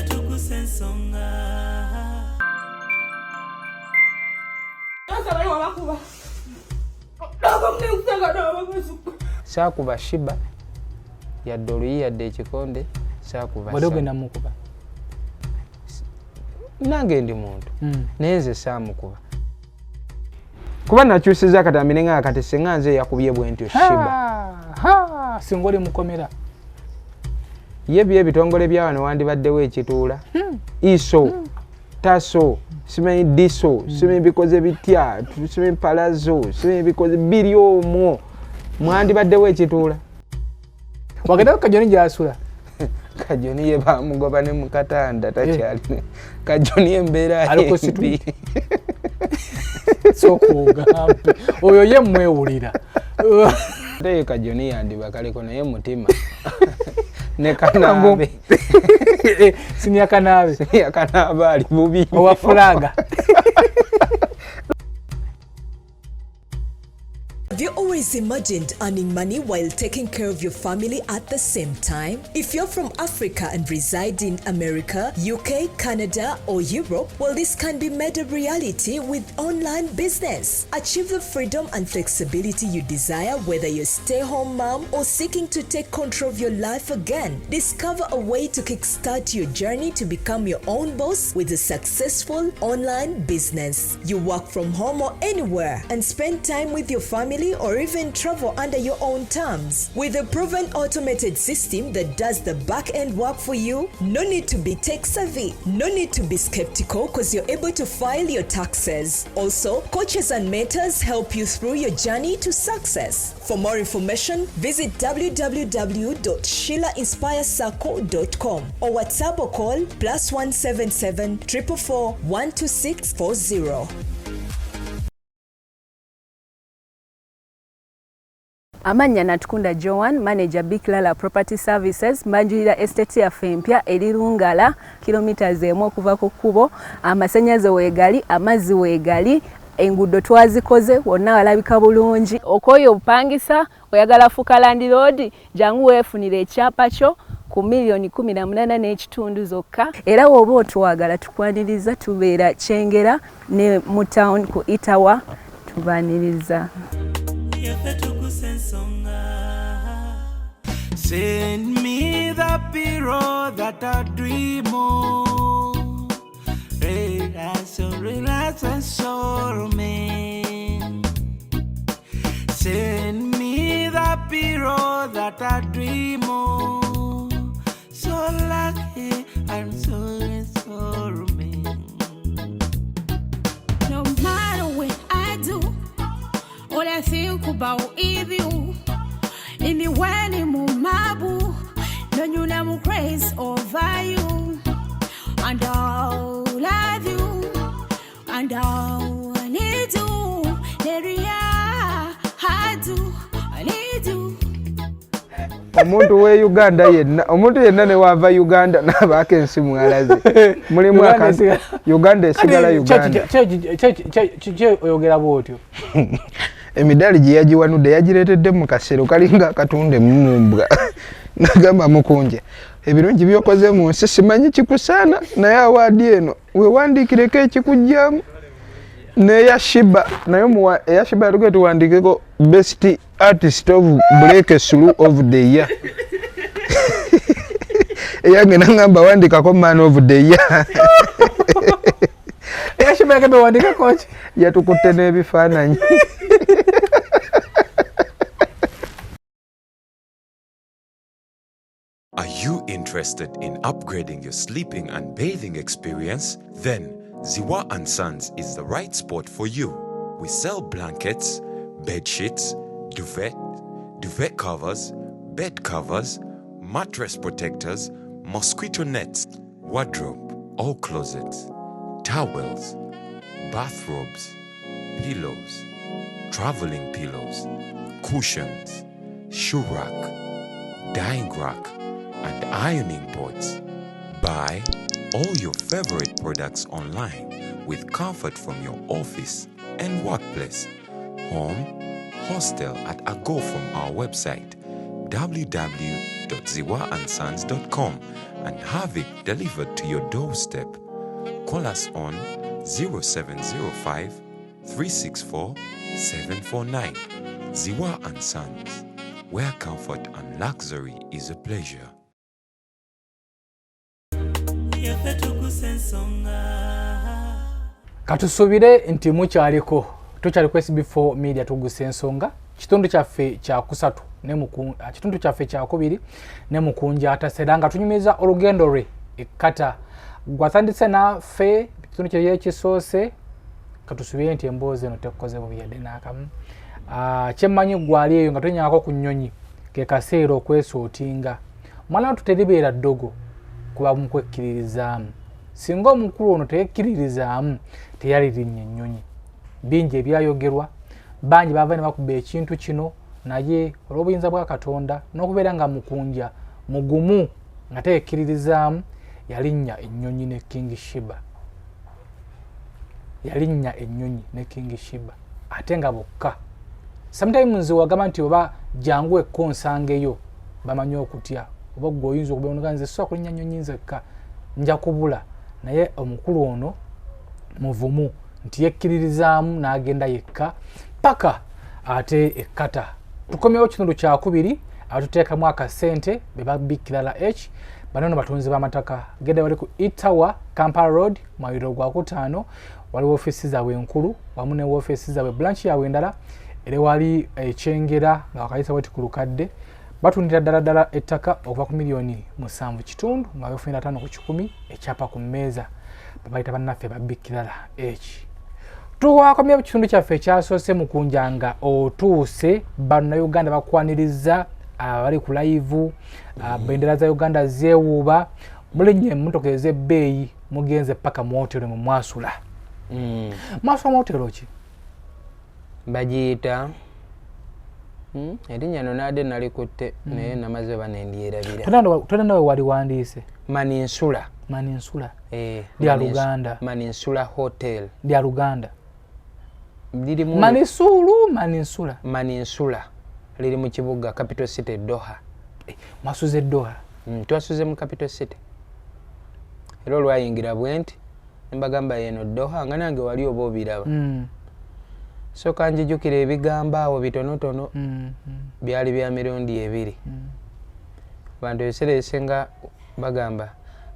Tuggussa Enssonga. Sakuba sheebah yadde oluyi yadde ekikonde sakuba wadoge namukuba nange ndi muntu naye nze saamukuba kuba nakyusiza akatambi nga kati singa nze yakubye bwentyo sheebah singa oli mukomera ye bye bitongole bya wano wandibaddewo ekituula iso taso simanyi diso simanyi bikoze bitya simanyi palazo simanyi bikoze biri omwo mwandibaddewo ekituula wagenda Kajoni gyasula Kajoni ye bamugoba ne mukatanda takyali Kajoni embeera aliko situ sokugambe oyo ye mwewulira te Kajoni yandiba kaliko naye mutima ne kanabe sinya kanabe ali bubi owafulaga. Have you always imagined earning money while taking care of your family at the same time? If you're from Africa and reside in America, UK, Canada, or Europe, well, this can be made a reality with online business. Achieve the freedom and flexibility you desire, whether you're a stay-home mom or seeking to take control of your life again. Discover a way to kickstart your journey to become your own boss with a successful online business. You work from home or anywhere and spend time with your family or even travel under your own terms. With a proven automated system that does the back-end work for you, no need to be tech-savvy, no need to be skeptical because you're able to file your taxes. Also, coaches and mentors help you through your journey to success. For more information, visit www.sheilainspirecircle.com or WhatsApp or call +177 444 12640. Amanya Natukunda Joan, manager Big Lala Property Services, manjirira estate ya Fempya erirungala kilometers emu okuva ku kkubo, amasanyaze weegali, amazzi weegali, enguudo twazikoze wonna walabika bulungi. Okoyo obupangisa oyagala fuka land road, jangu weefunire ekyapa kyo ku $1,18,000 n'ekitundu zokka. Era woba otwagala tukwaniriza tubeera Kyengera ne mu town ku Itawa tubaniriza. Send me the bureau that I dream of. Relax and sorrow, man. Send me the bureau that I dream of. So lucky and sorrow, man. No matter what I do, all I think about is you. Anywhere ni mumabu, no you know crazy over you, and I'll love you, and I'll need you. Neria, I need you. Omuntu we Uganda yenna, omuntu yenna ne wava Uganda n'abaako ensi mwalaze. Mulimu akasi Uganda esigala Uganda. Kye oyogera bwotyo. Emidali gye yagiwanudde yagireetedde mu kasero kalinga akatunde mumumbwa. Nagamba Mukunja, ebirungi byokoze mu nsi simanyi kikusaana naye awaadi eno weewandiikireko ekikujjaamu. Neya sheebah naye eya sheebah yatuge tuwandiikeko best artist of breakthrough of the year. Eyange nangamba wandikako man of the year. Eya sheebah yagamba wandikako ki? Yatukutte n'ebifaananyi. Are you interested in upgrading your sleeping and bathing experience? Then Ziwa & Sons is the right spot for you. We sell blankets, bed sheets, duvet covers, bed covers, mattress protectors, mosquito nets, wardrobe, all closets, towels, bathrobes, pillows, traveling pillows, cushions, shoe rack, dyeing rack, and ironing boards. Buy all your favorite products online with comfort from your office and workplace, home, hostel, at a go from our website www.ziwa-and-sons.com. www.ziwaansons.com and have it delivered to your doorstep. Call us on 0705 364 749. Ziwa and Sons, where comfort and luxury is a pleasure. Katusubire nti mukyaliko tukyaliko SB4 Media Tuggussa Enssonga kitundu kyaffe kya kusatu kitundu kyaffe kya kubiri ne Mukunja ataseranga tunyumiza olugendo lwe ekkata gwatandise naffe kitundu kye yekisoose katusubire nti emboozi eno tekoze bubi yadde n'akamu kyemmanyi gwali eyo nga tonyaako ku nnyonyi ke kaseera okwesootinga mwana tuteribeera ddogo kuba mukwekkiririzaamu singa omukulu ono teyekkiririzaamu teyalirinnye ennyonyi bingi ebyayogerwa bangi bava ne bakuba ekintu kino naye olw'obuyinza bwa Katonda n'okubeera nga Mukunja mugumu nga teyekkiririzaamu yalinnya ennyonyi ne King Sheebah yalinnya ennyonyi ne King Sheebah ate nga bokka sometimes wagamba nti oba jangu ekkonsangeyo bamanyi okutya oba gwe oyinza okubeera nze so kulinnya nnyonyi nzekka nja kubula naye omukulu ono muvumu nti yekkiririzaamu n'agenda yekka paka ate ekkata tukomyewo kitundu kya kubiri atuteekamu akasente be babikkira la H banono batunzi b'amataka genda wali ku Itawa Kampala Road mwayiro gwa kutaano waliwo ofisi zaabwe enkulu wamu ne ofisi zaabwe branch yaabwe endala ere wali ekyengera nga wakayisa wati ku lukadde batundira ddala ettaka okuva ku miliyoni 7.5 nga bafunira 5 ku 10 ekyapa ku mmeeza babayita bannaffe babikkira la H tuwakomya kitundu kyaffe ekyasoose Mukunja nga otuuse bannayuganda bakwaniriza abali ku live bendera za Uganda zeewuuba mulinnye emmotoka ez'ebbeeyi mugenze paka mu hotelo mu mwasula mwasula mu hotelo ki bagiyita erinnya no naade nalikutte naye namaze banendyerabira tonanawe wali wandiise Maninsula lya Luganda Maninsula Hotel lya Luganda lirimu Maninsula liri mu kibuga Capital City Doha mwasuze Doha twasuze mu Capital City era olwayingira bwenti mbagamba yeno Doha nga nange wali oba obiraba so kanjijukira ebigambo awo bitonotono byali bya mirundi 2 bantu eseresenga bagamba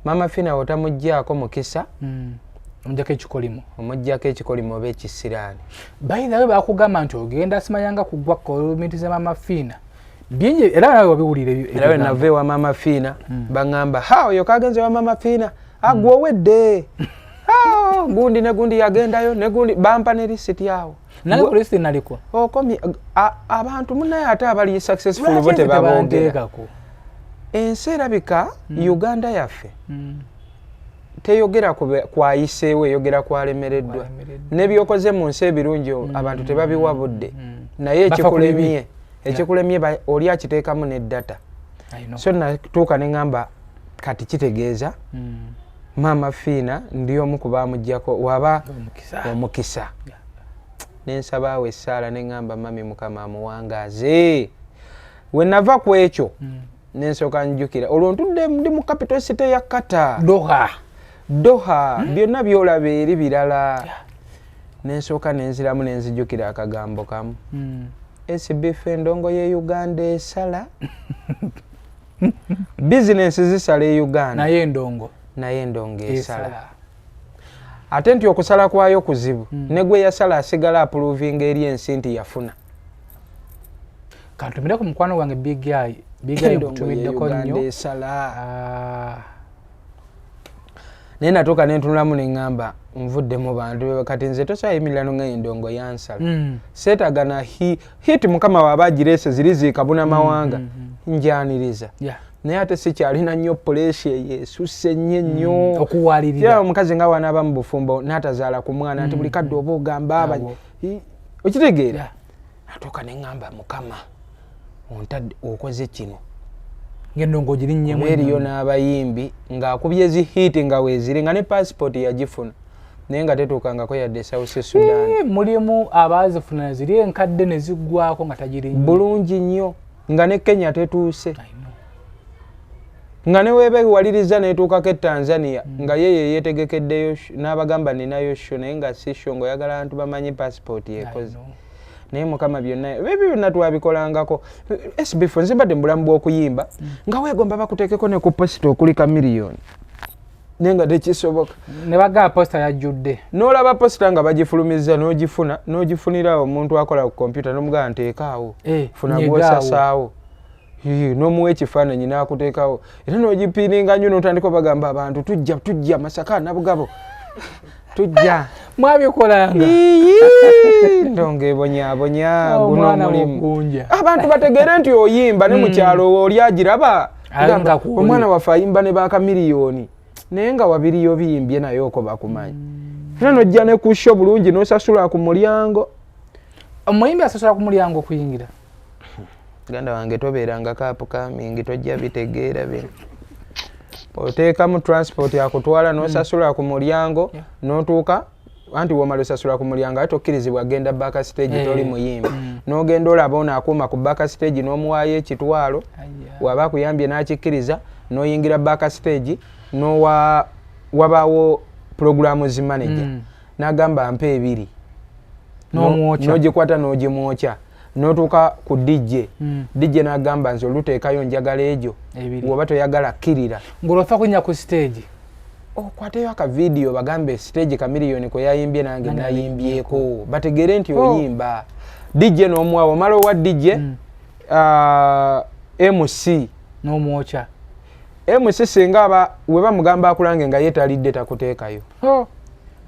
mama fina otamujjaako mukisa omujjako ekikolimo oba ekisiraani bayinawe bakugamba nti ogenda simanyanga kugwa kolumitize mama fina bingi era nawe wabiwulire era nave wa mama fina bangamba oyo kagenze wa mama fina agwa owedde gundi ne gundi yagendayo ne gundi bampa ne risiti yawo nali ku risiti naliko okomi abantu munaye ate abali successful bote babongera ensi erabika Uganda yaffe teyogera kwayiseewo eyogera kwalemereddwa nebyokoze mu nsi ebirungi abantu tebabiwa budde naye ekikulemye oli akiteekamu ne data so natuuka ne ŋŋamba kati kitegeeza mama Fina ndi omu ku bamuggyako waba omukisa nensaba awo essaala ne ŋŋamba mami Mukama amuwangaaze we nava ku ekyo nensooka njukira olwo ntudde ndi mu Capital City ya Kata Doha byonna byolaba eri birala nensooka nenziramu nenzijukira akagambo kamu SB4 endongo ye Uganda esala business zisala e Uganda naye endongo esala ate nti okusala kwayo kuzibu ne gwe yasala asigala approvinga eri ensi nti yafuna kantumire ku mukwano gwange big guy mutumiddeko nnyo naye natuuka nentunulamu ne ŋŋamba nvudde mu bantu kati nze tosaayimirira nga endongo yansala seetagana hiti Mukama waaba agireese ziri ziikabuna mawanga njaniriza naye ate sikyalina nnyo puleesi eyo esusse nnyo okuwalirira omukazi nga wanaaba mu bufumbo n'atazaala ku mwana nti buli kadde oba ogamba okitegeera natuuka ne ŋŋamba Mukama ontadde okoze kino ng'endongo girinnyemu eriyo n'abayimbi ng'akubye zihiiti nga weeziri nga ne paasipooti yagifuna naye nga tetuukangako yadde South Sudan mulimu abaazifuna ziri enkadde ne ziggwako nga tagirinnye bulungi nnyo nga ne Kenya tetuuse nga ne webe waliriza netuuka ke Tanzania nga yeye yetegekeddeyo n'abagamba ninayo show naye nga si show ngoyagala abantu bamanyi passport yekoze naye mukama byonna ebyo byonna twabikolangako SB4 nzibadde mu bulamu bw'okuyimba nga weegomba bakuteekeko ne ku posta okulika miliyoni naye nga tekisoboka ne bagaba posta yajjudde n'olaba posta nga bagifulumiza n'ogifunira omuntu akola ku kompyuta n'omugamba nteekaawo funa gw'osasaawo n'omuwa ekifaananyi n'akuteekawo era n'ogipiiringa nnyo n'otandika bagamba abantu tujja Masaka Nabugabo tujja mwabikolanga ndonga ebonyabonya guno omulimu abantu bategere nti oyimba ne mu kyalo oli agiraba omwana waffe ayimba ne baaka miliyoni naye nga wabiriyo biyimbye naye oko bakumanyi era n'ojja ne ku show bulungi n'osasula ku mulyango omuyimbi asasula ku mulyango okuyingira ganda wange tobeeranga kaapu kamingi tojja bitegeera bino oteekamu transport yakutwala n'osasula ku mulyango n'otuuka anti womala osasula ku mulyango ate tokkirizibwa genda back stage toli muyimbi n'ogenda olaba onaakuuma ku back stage n'omuwaayo ekitwalo waba akuyambye n'akikkiriza n'oyingira back stage wabaawo programs manager n'agamba mpa ebiri n'ogikwata n'ogimwokya n'otuuka ku DJ n'agamba nze oluteekayo njagala egyo woba toyagala kkirira ng'olwofa kunya ku stage okwateyo akavidiyo bagambe stage kamiliyoni kwe yayimbye nange nayimbyeko bategere nti oyimba DJ n'omuwawo omala owa DJ MC n'omwokya MC singa we bamugamba akulange nga yeetalidde takuteekayo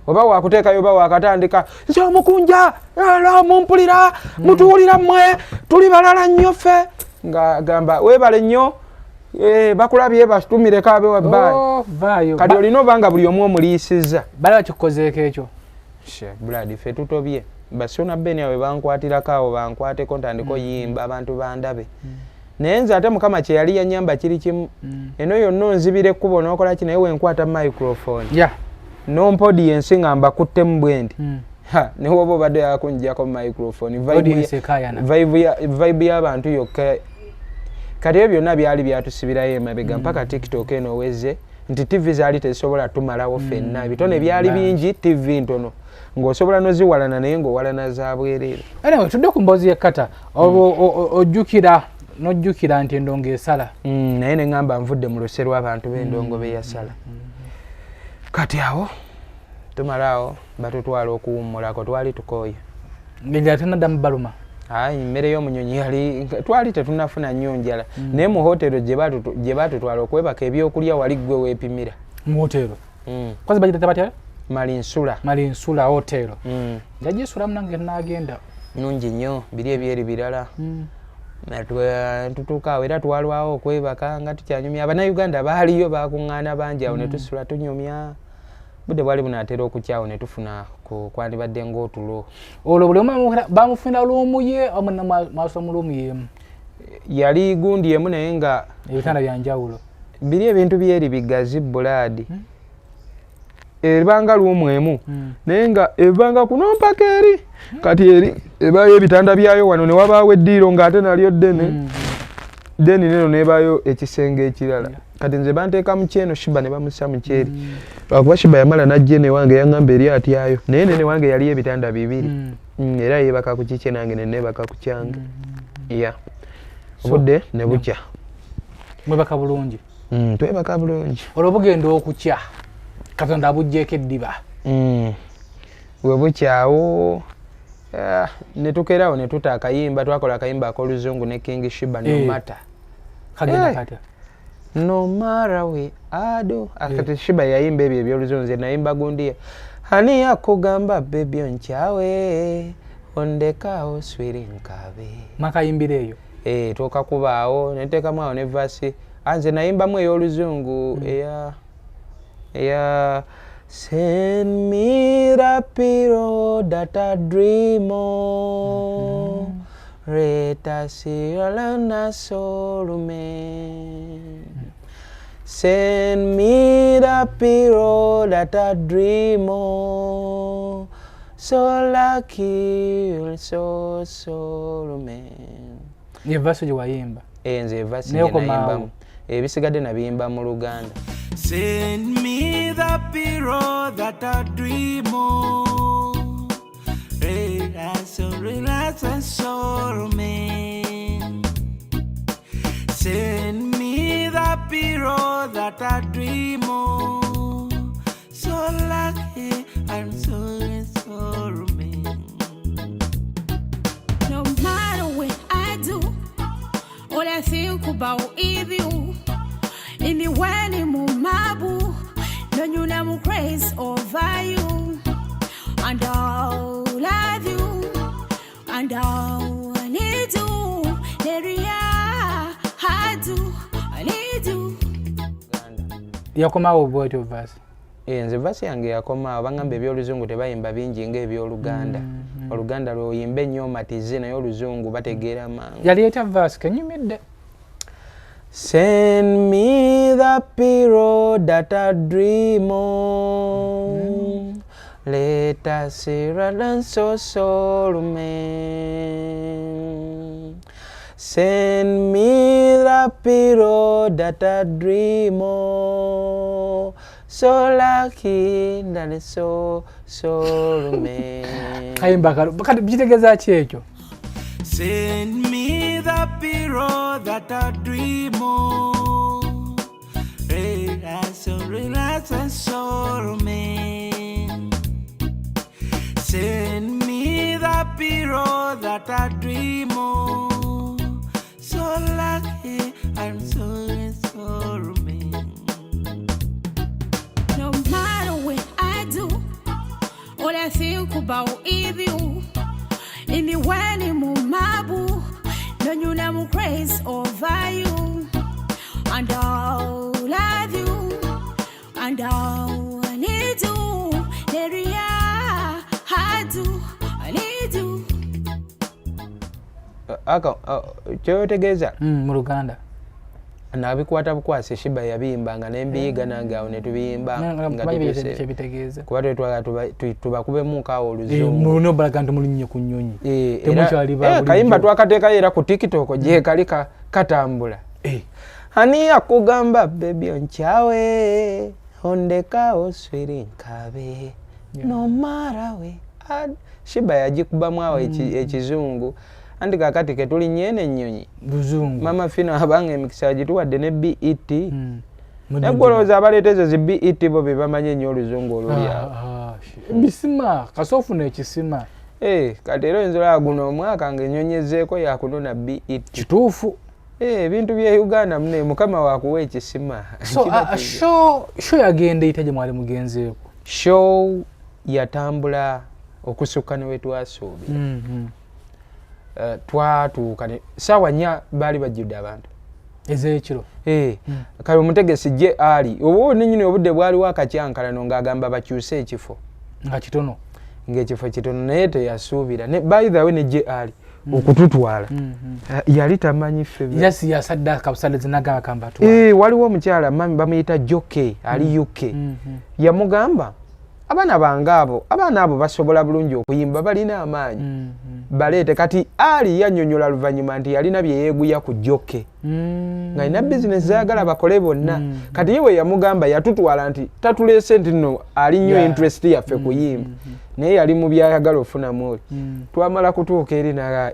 oba wakuteekayo oba wakatandika nze Mukunja era mumpulira mutuwulira mmwe tuli balala nnyo ffe nga gamba weebale nnyo bakulabye batumireko abe wabbayi kati olina obanga buli omu omuliisizza bali bakikukozeeko ekyo buladi ffe tutobye basona beni awe bankwatirako awo bankwateko ntandiko yimba abantu bandabe naye nze ate Mukama kye yali yanyamba kiri kimu eno yonna onzibira ekkubo n'okola ki naye wenkwata microphone nompodi yensi nga mbakuttemu bwendi naye oba obadde yakunjjako microphone vibe y'abantu yokka kati ebyo byonna byali byatusibirayo emabega mpaka TikTok eno weze nti TV zaali tezisobola tumalawo ffenna bitone byali bingi TV ntono ng'osobola noziwalana naye ng'owalana za bwereere anyway tudde ku mboozi y'ekkata nojjukira nti endongo esala naye ne ŋŋamba nvudde mu luse lw'abantu b'endongo be yasala kati awo tumalaawo batutwala okuwummulako twali tukooye ngira tenaddamu baluma ayi mmere y'omunyonyi yali twali tetunafuna nnyo njala naye mu hotero gye batutwala okwebaka ebyokulya wali ggwe weepimira mu hotero kozi bagitete batya malinsula hotero jagisulamu nange naagenda nungi nnyo biri ebyeri birala tutuuka awo era twalwawo okwebaka nga tukyanyumya abannayuganda baaliyo bakuŋŋaana bangi awo ne tusula tunyumya budde bwali bunaatera okukyawo ne tufuna kwandibadde ng'otulo olwo buli omu bamufunira lw'omuye maaso mu lw'omu y'emu yali gundi emu naye nga ebitanda byanjawulo biri ebintu byeri bigazi bulaadi ebanga lw'omu emu naye nga evanga kuno mpaka eri kati eri ebaayo ebitanda byayo wano ne wabaawo eddiiro ng'ate nalyo ddene deni neno nebaayo ekisenge ekirala kati nze banteeka mu kyeno sheebah ne bamussa mu kyeri lwakuba sheebah yamala n'ajja ene wange yaŋŋamba eri atyayo naye nene wange yali ebitanda bibiri era yeebaka ku kikye nange ne neebaka ku kyange obudde ne bukya mwebaka bulungi twebaka bulungi olwo bugenda okukya katonda abugjeeko eddiba bwe bukyawo ne tukeerawo ne tuta akayimba twakola akayimba ak'oluzungu ne King Sheebah no matter kagenda kata no matter we ado akati Sheebah yayimba ebyo ebyoluzungu nze nayimba gundi ani akugamba baby onkyawe ondekaawo swiri nkabe makayimbira eyo twokakubaawo neteekamu awo ne vasi anze nayimbamu ey'oluzungu eya send me the pillow that I dream of Reta Sierra na soul man send me the pillow that I dream of so lucky so soul man ye vasi gye wayimba nze vasi nayimbamu ebisigadde nabiyimba mu Luganda. Send me the hero that I dream of. Relax and soul, man. Send me the hero that I dream of. So lucky and so man. No matter what I do, all I think about is you. Anywhere ni mumabu, no you know I'm crazy over you. And I'll love you, and I'll need you. Neria, I need you. Yakomawo bw'otyo verse. Nze verse yange yakomawo bangamba eby'oluzungu tebayimba bingi ng'eby'Oluganda. Oluganda lw'oyimba ennyo matize naye Oluzungu bategeera mangu. Yali eta verse kenyumidde. Send me the hero that I dream of. Let us see and so soul man. Send me the hero that I dream of. So lucky that is so soul man. Kayimba kati bitegeza ki ekyo? Send me the hero that I dream of. Relax and soul, man. Send me the hero that I dream of. So lucky and so man. No matter what I do, all I think about is you. Anywhere ni mumabu, no you know I'm crazy over you. And I'll love you, and I'll need you. Neria, I need you. Kyotegeeza Mu Luganda. nabikwata bukwase sheebah yabiyimbanga nembiyiga nange awo netubiyimba nga tubitegeeza kuba twetwala tubakubemu kaawo Oluzungu muno balaga nti mulinnye ku nnyonyi temukyali ba kayimba twakateeka era ku TikTok gye kali katambula ani akugamba baby onchawe ondeka oswiri nkabe no matter we sheebah yagikubamu awo ekizungu andi kakati ke tuli nyene nnyonyi Luzungu mama fino abanga emikisa gituwadde ne BET negoloza abaletezo zi BET bo bebamanye nnyo Oluzungu olulya bisima kasofu n'ekisima kati era enzola guno omwaka ng'ennyonyezeeko yakunona BET kituufu ebintu bya Uganda mune mukama wakuwa ekisima show yagenda ite gye mwali mugenzeeko show yatambula okusukka ne wetwasuubira twatuuka saawa 4 baali bajjudde abantu ez'ekiro kale omutegesi gye ali oba ninyini obudde bwaliwo akacyankalano ng'agamba bakyuse ekifo nga kitono ng'ekifo kitono naye teyasuubira by the way ne gye ali okututwala yali tamanyi ffe yasi yasadda kabusale zinaga akamba tu waliwo omukyala mami bamuyita Joke ali UK yamugamba abaana abo basobola bulungi okuyimba balina amaanyi baleete kati ali yannyonnyola luvannyuma nti yalina bye yeeguya ku Joke nga alina bizinesi zaagala bakole bonna kati yewe yamugamba yatutwala nti tatuleese nti nno ali nnyo interest yaffe kuyimba naye yali mu byayagala ofunamu oli twamala kutuuka eri naga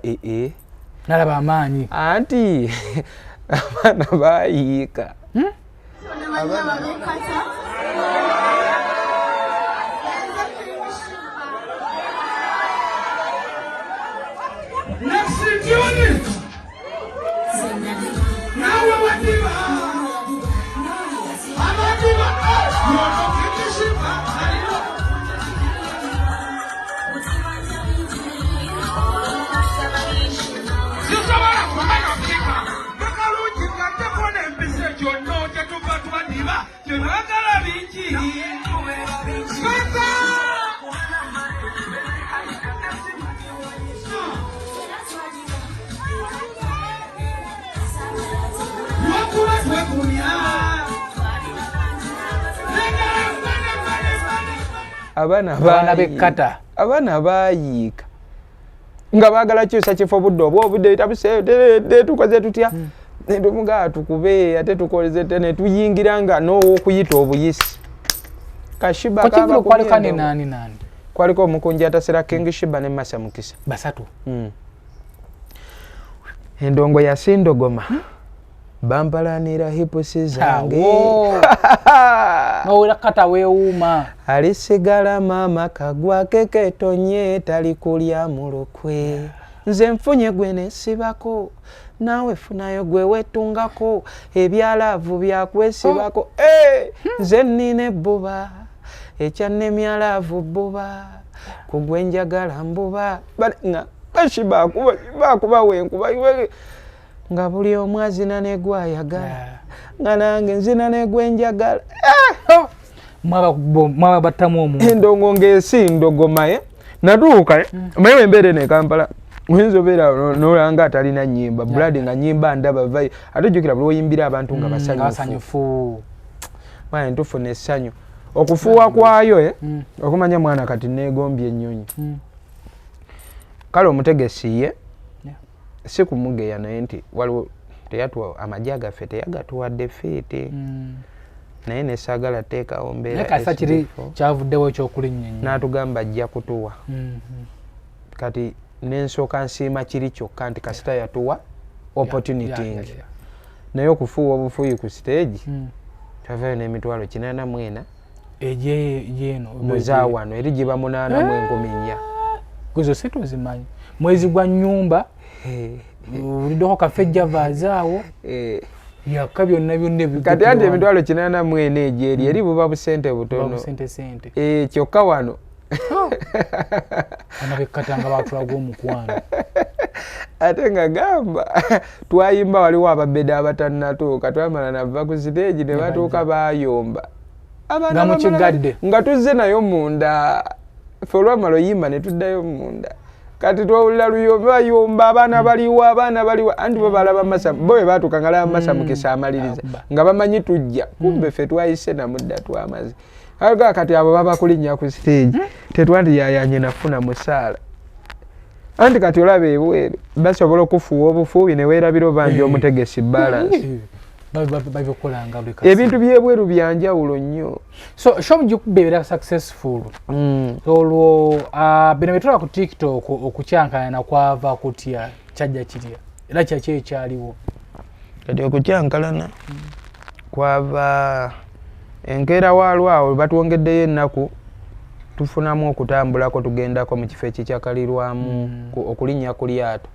nalaba amaanyi anti abaana baayiika abaana baayiika nga baagala kyusa kifo budde obwa obudde tukoze tutya netumugaa tukube ate tukoleze tene tuyingiranga n'owokuyita obuyisi kashiba kachivilo kwali kane nani kwaliko Mukunja atasera King Shiba ne Masa Mukisa basatu endongo ya sindogoma bampalanira hipusi zange no kata weuma alisigala mama kagwa keketonye talikulya mulukwe nze mfunye gwene sibako nawe funayo gwe wetungako ebyalavu byakwesibako nze nine buba echane myalavu buba kugwenjagala mbuba nga kashiba kuba wenkuba nga buli omwazina negwayagala nga nange nzina negwenjagala mwaba batamu omuntu endongo ng'esindogoma natuuka maye embeera ne Kampala oyinza obeera n'olanga atalina nnyimba brad nga nnyimba ndaba vai ate jjukira buli oyimbira abantu nga basanyufu maye ntufuna essanyu okufuuwa kwayo okumanya mwana kati neegombye ennyonyi kale omutegesi ye si kumugeya naye nti waliwo teyatuwa amagye gaffe teyagatuwadde feete naye nesaagala teekawo mbeera kasa kiri kyavuddewo ekyokulinnyonnyo n'atugamba ajja kutuwa kati nensooka nsiima kiri kyokka nti kasita yatuwa opportunity naye okufuuwa obufuuyi ku stage twavaayo n'emitwalo 84 ejeno muzaawano eri giba 84,000 kuzo situzimanyi mwezi gwa nyumba uliddeko kafejja vaazaawo yaka byonna kati ati emitwalo 84 egyeri eri buba busente butono kyokka wano anabekatanga batulaga omukwano ate nga gamba twayimba waliwo ababedde abatannatuuka twamala nava ku siteegi ne batuuka bayomba nga tuzze nayo munda fe olwamala oyimba ne tuddayo munda kati twawulira luyombayomba abaana baliwa anti bo balaba Masa bo bwe baatuuka nga laba Masa Mukisa amaliriza nga bamanyi tujja kumbe ffe twayise namudda twamaze aga kati abo baba kulinnya ku stage tetwandiyayanye nafuna musaala anti kati olaba ebweru basobola okufuuwa obufuubi ne weerabira bangi omutegesi balance ebintu byebweru byanjawulo nnyo so show mujikubeera successful olwo bino bitula ku TikTok okucyankana kwava kutya kyajja kirya era kyaki ekyaliwo kati okucyankalana kwava enkeera waalwawo batwongeddeyo ennaku tufunamu okutambulako tugendako mu kifo ekikyakalirwamu okulinnya ku lyato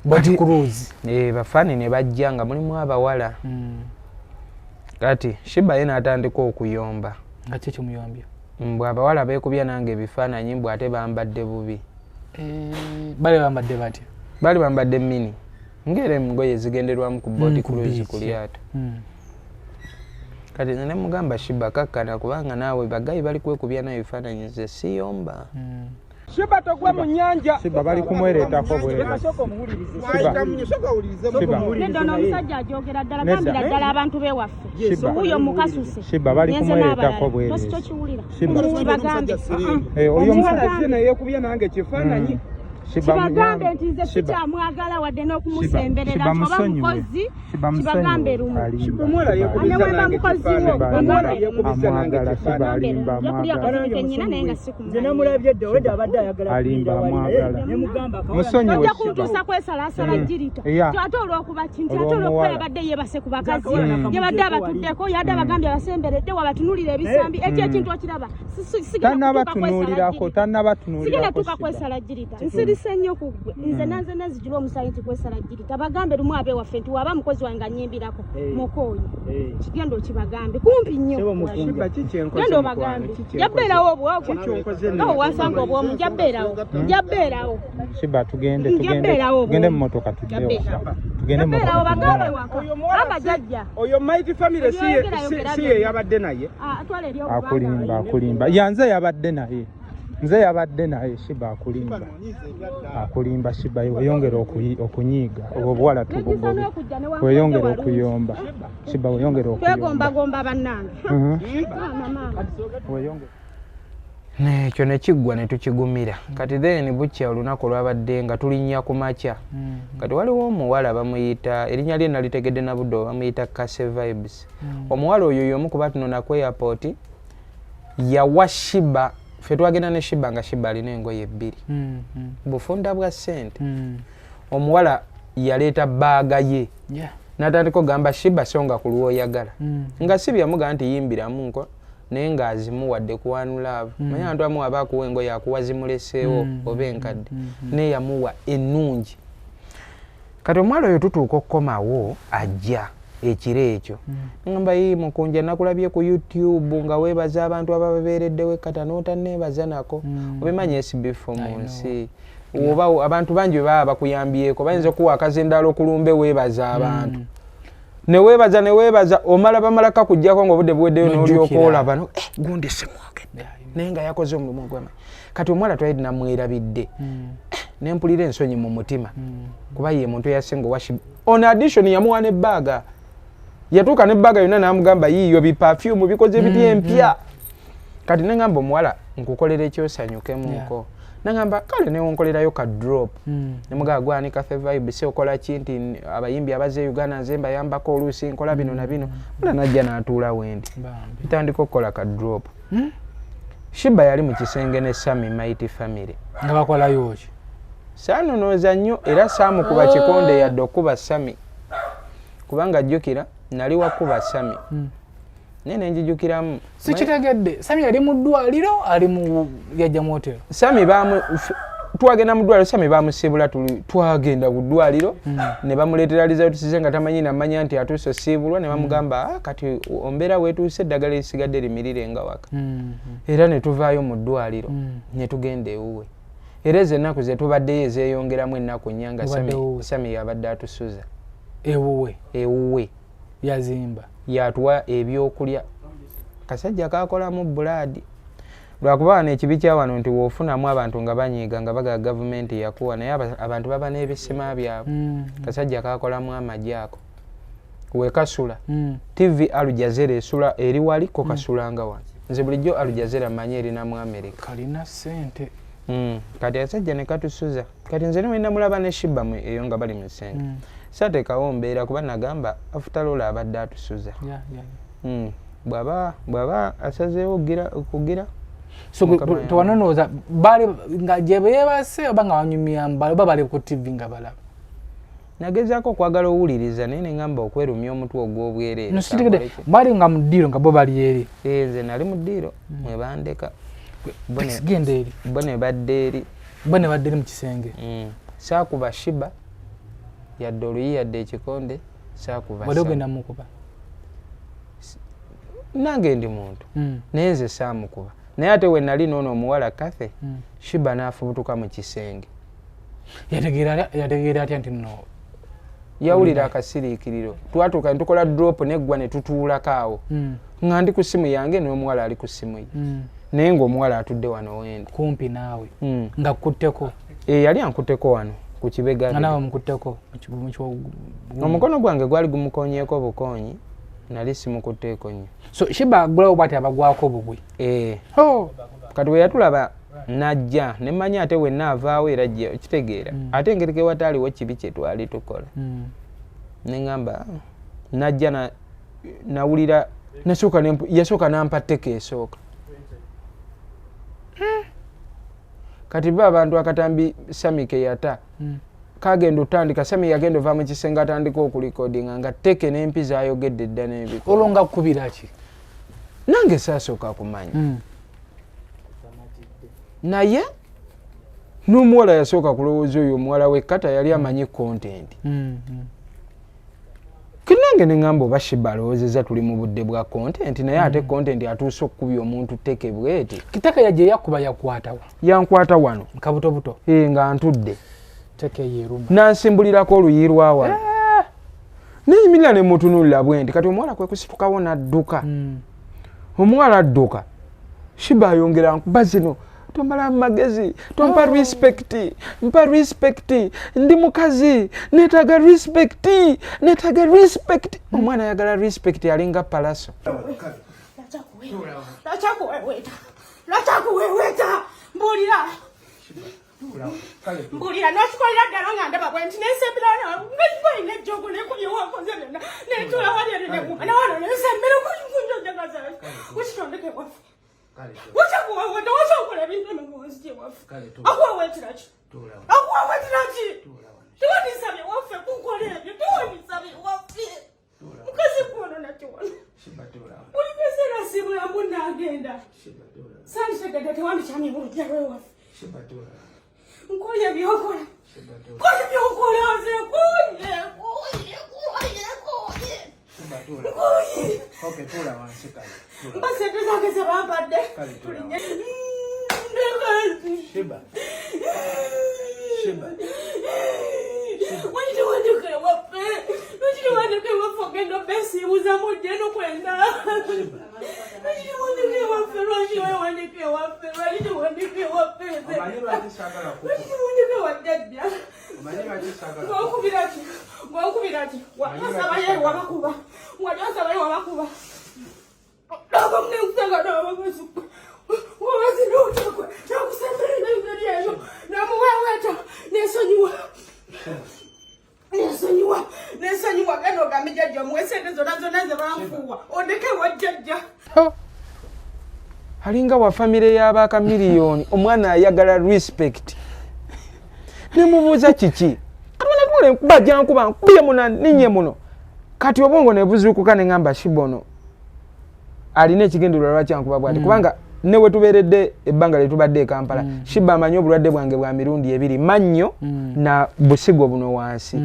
bati cruise bafaani ne bajja nga mulimu abawala kati Shiba ye n'atandika okuyomba nga kye kimuyombya mbwe abawala beekubya nange ebifaananyi mbwe ate bambadde bubi bali bambadde batya bali bambadde mini ng'era engoye zigenderwamu ku boat cruise ku lyato kati ne mugamba Shiba kakkana kubanga naawe bagayi bali kwekubya nayo ebifaananyi nze siyomba Shiba togwa mu nnyanja. Shiba bali kumwereetako bwe. Ndono omusajja ajogera ddala gambira ddala abantu beewaffe. Wuyo mukasuse. Shiba bali kumwereetako bwe. Tosito kiwulira. Kibagambe. Omuwala azze naye yeekubya nange kifaananyi. Kibagambe nti nze sikyamwagala wadde n'okumusemberera oba mukozi kibagambe lumu omuwala yeekubiza nange amwagala Shiba alimba namulabye dde wedde abadde ayagala musonyiwe ojja kuntuusa kwesalaasala jirita ate olw'okuba kinti ate olw'okuba yabadde yeebase ku bakazi yabadde abatuddeko yadde abagambye abasemberedde wabatunulira ebisambi ekyo ekintu okiraba sigenda tuka kwesala jirita nsirise nnyo ku ggwe nze nanze nazijula omusayi nti kwesala jirita bagambe lumu abewaffe nti waba mukozi wange anyimbirako mukooyi kigenda okibagambe kumpi nnyo genda obagambe jabbeerawo obwogwo wasanga obwomu jabbeerawo Shiba tugende mu motoka tugende mu motoka bagambe wako aba jajja oyo mighty family si ye yabadde naye atwala eri obuganda akulimba yanze yabadde naye Shiba akulimba Shiba weyongera okunyiiga obwo bwala tubugobe weyongera okuyomba Shiba weyongera okuyomba twegomba bannange weyongera nekyo ne kiggwa ne tukigumira kati then bukya olunaku lwabadde nga tulinnya ku makya kati waliwo omuwala bamuyita erinnya lye nalitegedde na buddo bamuyita Kase Vibes omuwala oyo y'omu ku batunona ku airport yawa Shiba ffe twagenda ne Shiba nga Shiba alina engoye 2 bufunda bwa ssente omuwala yaleeta baaga ye n'atandika gamba Shiba songa ku lw'oyagala nga si byamuga nti yimbiramu nko naye ng'azimuwadde ku One Love manya abantu amu aba akuwa engoye akuwa zimuleseewo oba enkadde naye yamuwa ennungi kati omwala oyo tutuuka okukomawo ajja ekiro ekyo ngamba yi Mukunja nakulabye ku YouTube nga weebaza abantu ababeereddewo ekkata n'otanneebaza nako obimanya SB4 mu nsi oba abantu bangi bwe baba bakuyambyeko bayinza okuwa akazindala okulumbe weebaza abantu neweebaza omala bamalaka kujjako ng'obudde buweddeyo n'olyoka olaba no gundi simwogedde naye nga yakoze omulimu gwema kati omwala twali namwerabidde nempulira ensonyi mu mutima kuba ye muntu eyasinga owashi on addition yamuwa n'ebbaaga yatuuka n'ebbaaga yonna n'amugamba yiiyo biperfume bikoze biti empya kati nengamba omuwala nkukolera ekyosanyukemuko nangamba kale newonkolerayo ka drop nemugaa gwani Cafe Vibe se okola kinti abayimbi abaze Uganda nze mbayambako oluusi nkola bino na bino mula najja n'atuula wendi bitandika okukola ka drop Shiba yali mu kisenge ne Sammy Mighty Family nga bakolayo ki saanonooza nnyo era saamukuba kikonde yadde okuba Sammy kubanga jjukira nali wakuba Sammy nene njijukiramu sikitegedde Sammy yali mu ddwaliro ali mu yajja mu hotel Sammy twagenda mu ddwaliro Sammy bamusibula twagenda mu ddwaliro ne bamuleetera result size nga tamanyi namanya nti atuuse osibulwa ne bamugamba kati ombeera weetuuse eddagala lisigadde limirire nga waka era ne tuvaayo mu ddwaliro ne tugenda ewuwe era ezo ennaku ze tubaddeyo ezeeyongeramu ennaku nnya nga Sammy yabadde atusuza ewuwe yazimba yatuwa ebyokulya kasajja kakolamu buladi lwakuba wano ekibi kya wano nti woofunamu abantu nga banyiiga nga baga gavumenti yakuwa naye abantu baba n'ebisima byabwe kasajja kakolamu amagye ako wekasula TV Al Jazeera esula eri wali ko kasulanga wano nze bulijjo Al Jazeera mmanyi erina mu America kalina ssente kati asajja ne katusuza kati nze niwe namulaba ne Shiba eyo nga bali mu ssente sateekawo mbeera kuba nagamba afutalola abadde atusuza bw'aba asazeewo okugira so tewanonooza bali nga gye beebase oba nga wanyumya mbala oba bali ku TV nga balaba nagezaako okwagala owuliriza naye ne ngamba okwerumya omutwe ogw'obwereere bali nga mu ddiiro nga bo bali eri nze nali mu ddiiro mwe bandeka genda eri bo ne badde eri mu kisenge saakuba Shiba yadde oluyi yadde ekikonde saakuba bali ogenda mukuba nange ndi muntu naye nze saamukuba naye ate we nali noono omuwala Kathe Shiba n'afubutuka mu kisenge yategeera atya nti no yawulira akasiriikiriro twatuuka ne tukola drop neggwa ne tutuulako awo nga ndi ku simu yange n'omuwala ali ku simu ye naye ng'omuwala atudde wano wendi kumpi naawe nga kutteko yali ankutteko wano ku kibega nawe mukutteko omukono gwange gwali gumukonyeeko bukonyi nali simukutteeko nnyo so Shiba agulawo bwati abagwako bugwi kati we yatulaba najja ne manya ate wenna avaawo era kitegeera ate engeri ke wataaliwo kibi kye twali tukola ne ngamba najja nawulira yasooka nampa tteka esooka kati ba abantu akatambi Sammy ke yata kagenda otandika Sammy yagenda ova mu kisenge atandika okulikodinga nga tteke n'empiza ayogedde dda n'ebiko olonga kukubira ki nange saasooka kumanya naye n'omuwala yasooka kulowooza oyo omuwala w'ekkata yali amanyi content kinange ne ngamba oba Shiba alowoozezza tuli mu budde bwa content naye ate content atuuse okukubya omuntu tteke bweti kitaka yajje yakuba yakwatawa yankwata wano kabutobuto nga ntudde teke yeruma nansimbulirako oluyi lwa wano neyimirira ne mutunuulira bwendi kati omuwala kwe kusitukawo n'adduka omuwala adduka Shiba ayongera nkuba zino tomala magezi tompa respect ndi mukazi netaga respect omwana ayagala respect alinga palaso Latakuweweta. Mbulira. Mbulira nokikolera ddala nga ndaba bwe nti nesembera nga ejjogo nekubye wakoze byonna netula wali nemwana wano nesembera kunjojagaza wekitondeke waffe wachakuwaweta wachakola ebintu emegozije waffe akuwawetera ki tiwanisabye waffe kukola ebyo tiwanisabye waffe mukazi kuono nakiwano buli kaseera sibulamu nagenda sanditegedde tewandikyamye mulujja lwewaffe Nkoye byokola. Nkoye byokola nze nkoye. Okay, tula wansi kale. Mbasente zange zabambadde. Sheba. Wandiwanduke waffe ogenda obesiibuza mujje n'okwenda. Wandiwanduke waffe. Gwakubiraki wasabaye wabakuba abamu nekusanga nabagazi wabazinutakwe nakusemberera engeri eyo namuweweta nesonyiwa genda ogambe jjajja omuwe sente zonna ze banfuuwa ondeke wajjajja alinga wa famire y'abaaka miliyoni omwana ayagala respect nemubuuza kiki katonakule nkuba jankuba nkubye muno ninye muno kati obwongo nebuzuukuka neŋŋamba shibono alina ekigendererwa lwakyankuba bwati kubanga newe tubeeredde ebbanga lyetubadde e Kampala Shiba amanyi obulwadde bwange bwa mirundi ebiri mannyo na busigo buno wansi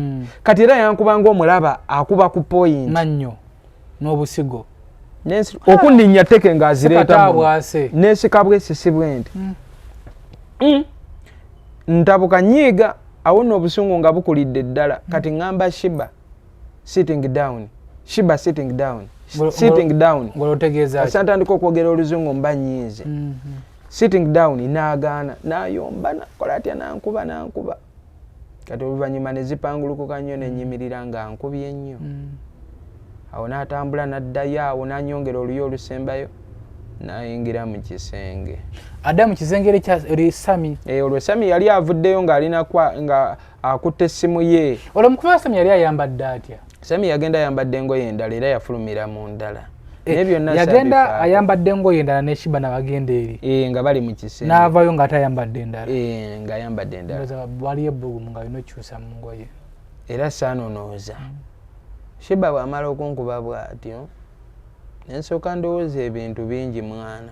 kati era yankubanga omulaba akuba ku point mannyo n'obusigo okundinya teke ng'azireeta nesikabwe sisibwe nti ntabuka nyiiga awo nno obusungu nga bukulidde ddala kati ŋŋamba Shiba sitting down asantandika okwogera oluzungu mba nyiize sitting down n'agaana n'ayomba nakola atya nankuba kati oluvannyuma ne zipangulukuka nnyo nenyimirira nga nkubye nnyo awo n'atambula n'addayo awo n'anyongera oluyo olusembayo n'ayingira mu kisenge adda mu kisenge eri Sammy olwo Sammy yali avuddeyo ng'alina nga akutte essimu ye olwo mukuba Sammy yali ayambadde atya Sammy yagenda ayambadde engoye endala era yafulumira mu ndala yagenda ayambadde engoye endala ne Shiba n'abagenda eri nga bali mu kisenge n'avaayo ng'atayambadde endala ng'ayambadde endala waliyo ebbugumu nga alina okyusa mu ngoye era saanonooza Shiba bw'amala okunkuba bw'atyo nensooka ndowooza ebintu bingi mwana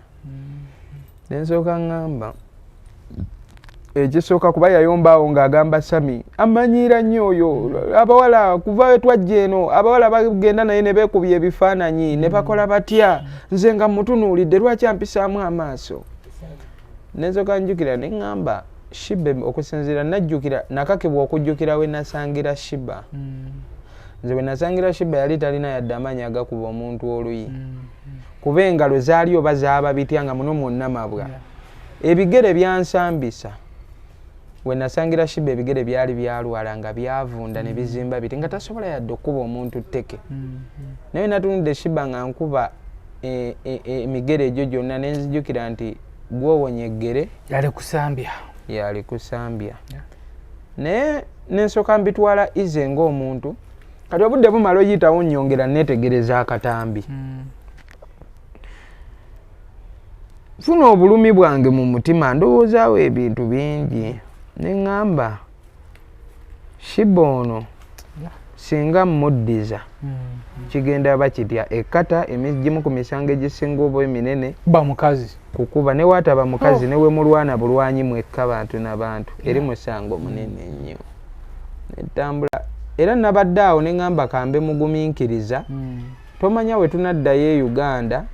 nensooka ŋŋamba ekisooka kuba yayombaawo ng'agamba Sammy amanyiira nnyo oyo abawala kuva we twajja eno abawala bagenda naye ne beekubya ebifaananyi ne bakola batya nze nga mutunuulidde lwaki ampisaamu amaaso nensooka njukira ne ŋŋamba Shiba okusinziira najjukira nakakibwa okujjukira we nasangira Shiba nze we nasangira Shiba yali talina yadde amaanyi agakuba omuntu oluyi kuba engalo zaali oba zaaba bitya nga muno mwonna mabwa ebigere byansambisa we nasangira Shiba ebigere byali byalwala nga byavunda ne bizimba biti nga tasobola yadde okuba omuntu tteke naye natunudde Shiba nga nkuba emigere egyo gyonna ne nzijukira nti gwowonya eggere yali kusambya naye nensooka mbitwala ize ng'omuntu kati obudde bumala oyitawo nnyongera neetegereza akatambi funa obulumi bwange mu mutima ndowoozaawo ebintu bingi neŋŋamba Shiba ono singa mmuddiza kigenda bakitya ekkata emigimu ku misango egisinga oba eminene bamukazi kukuba ne waataba mukazi newe mulwana bulwanyi mwekka bantu n'abantu eri musango munene nnyo netambula era nabadde awo neŋŋamba kambe mugumiikiriza tomanya we tunaddayo e Uganda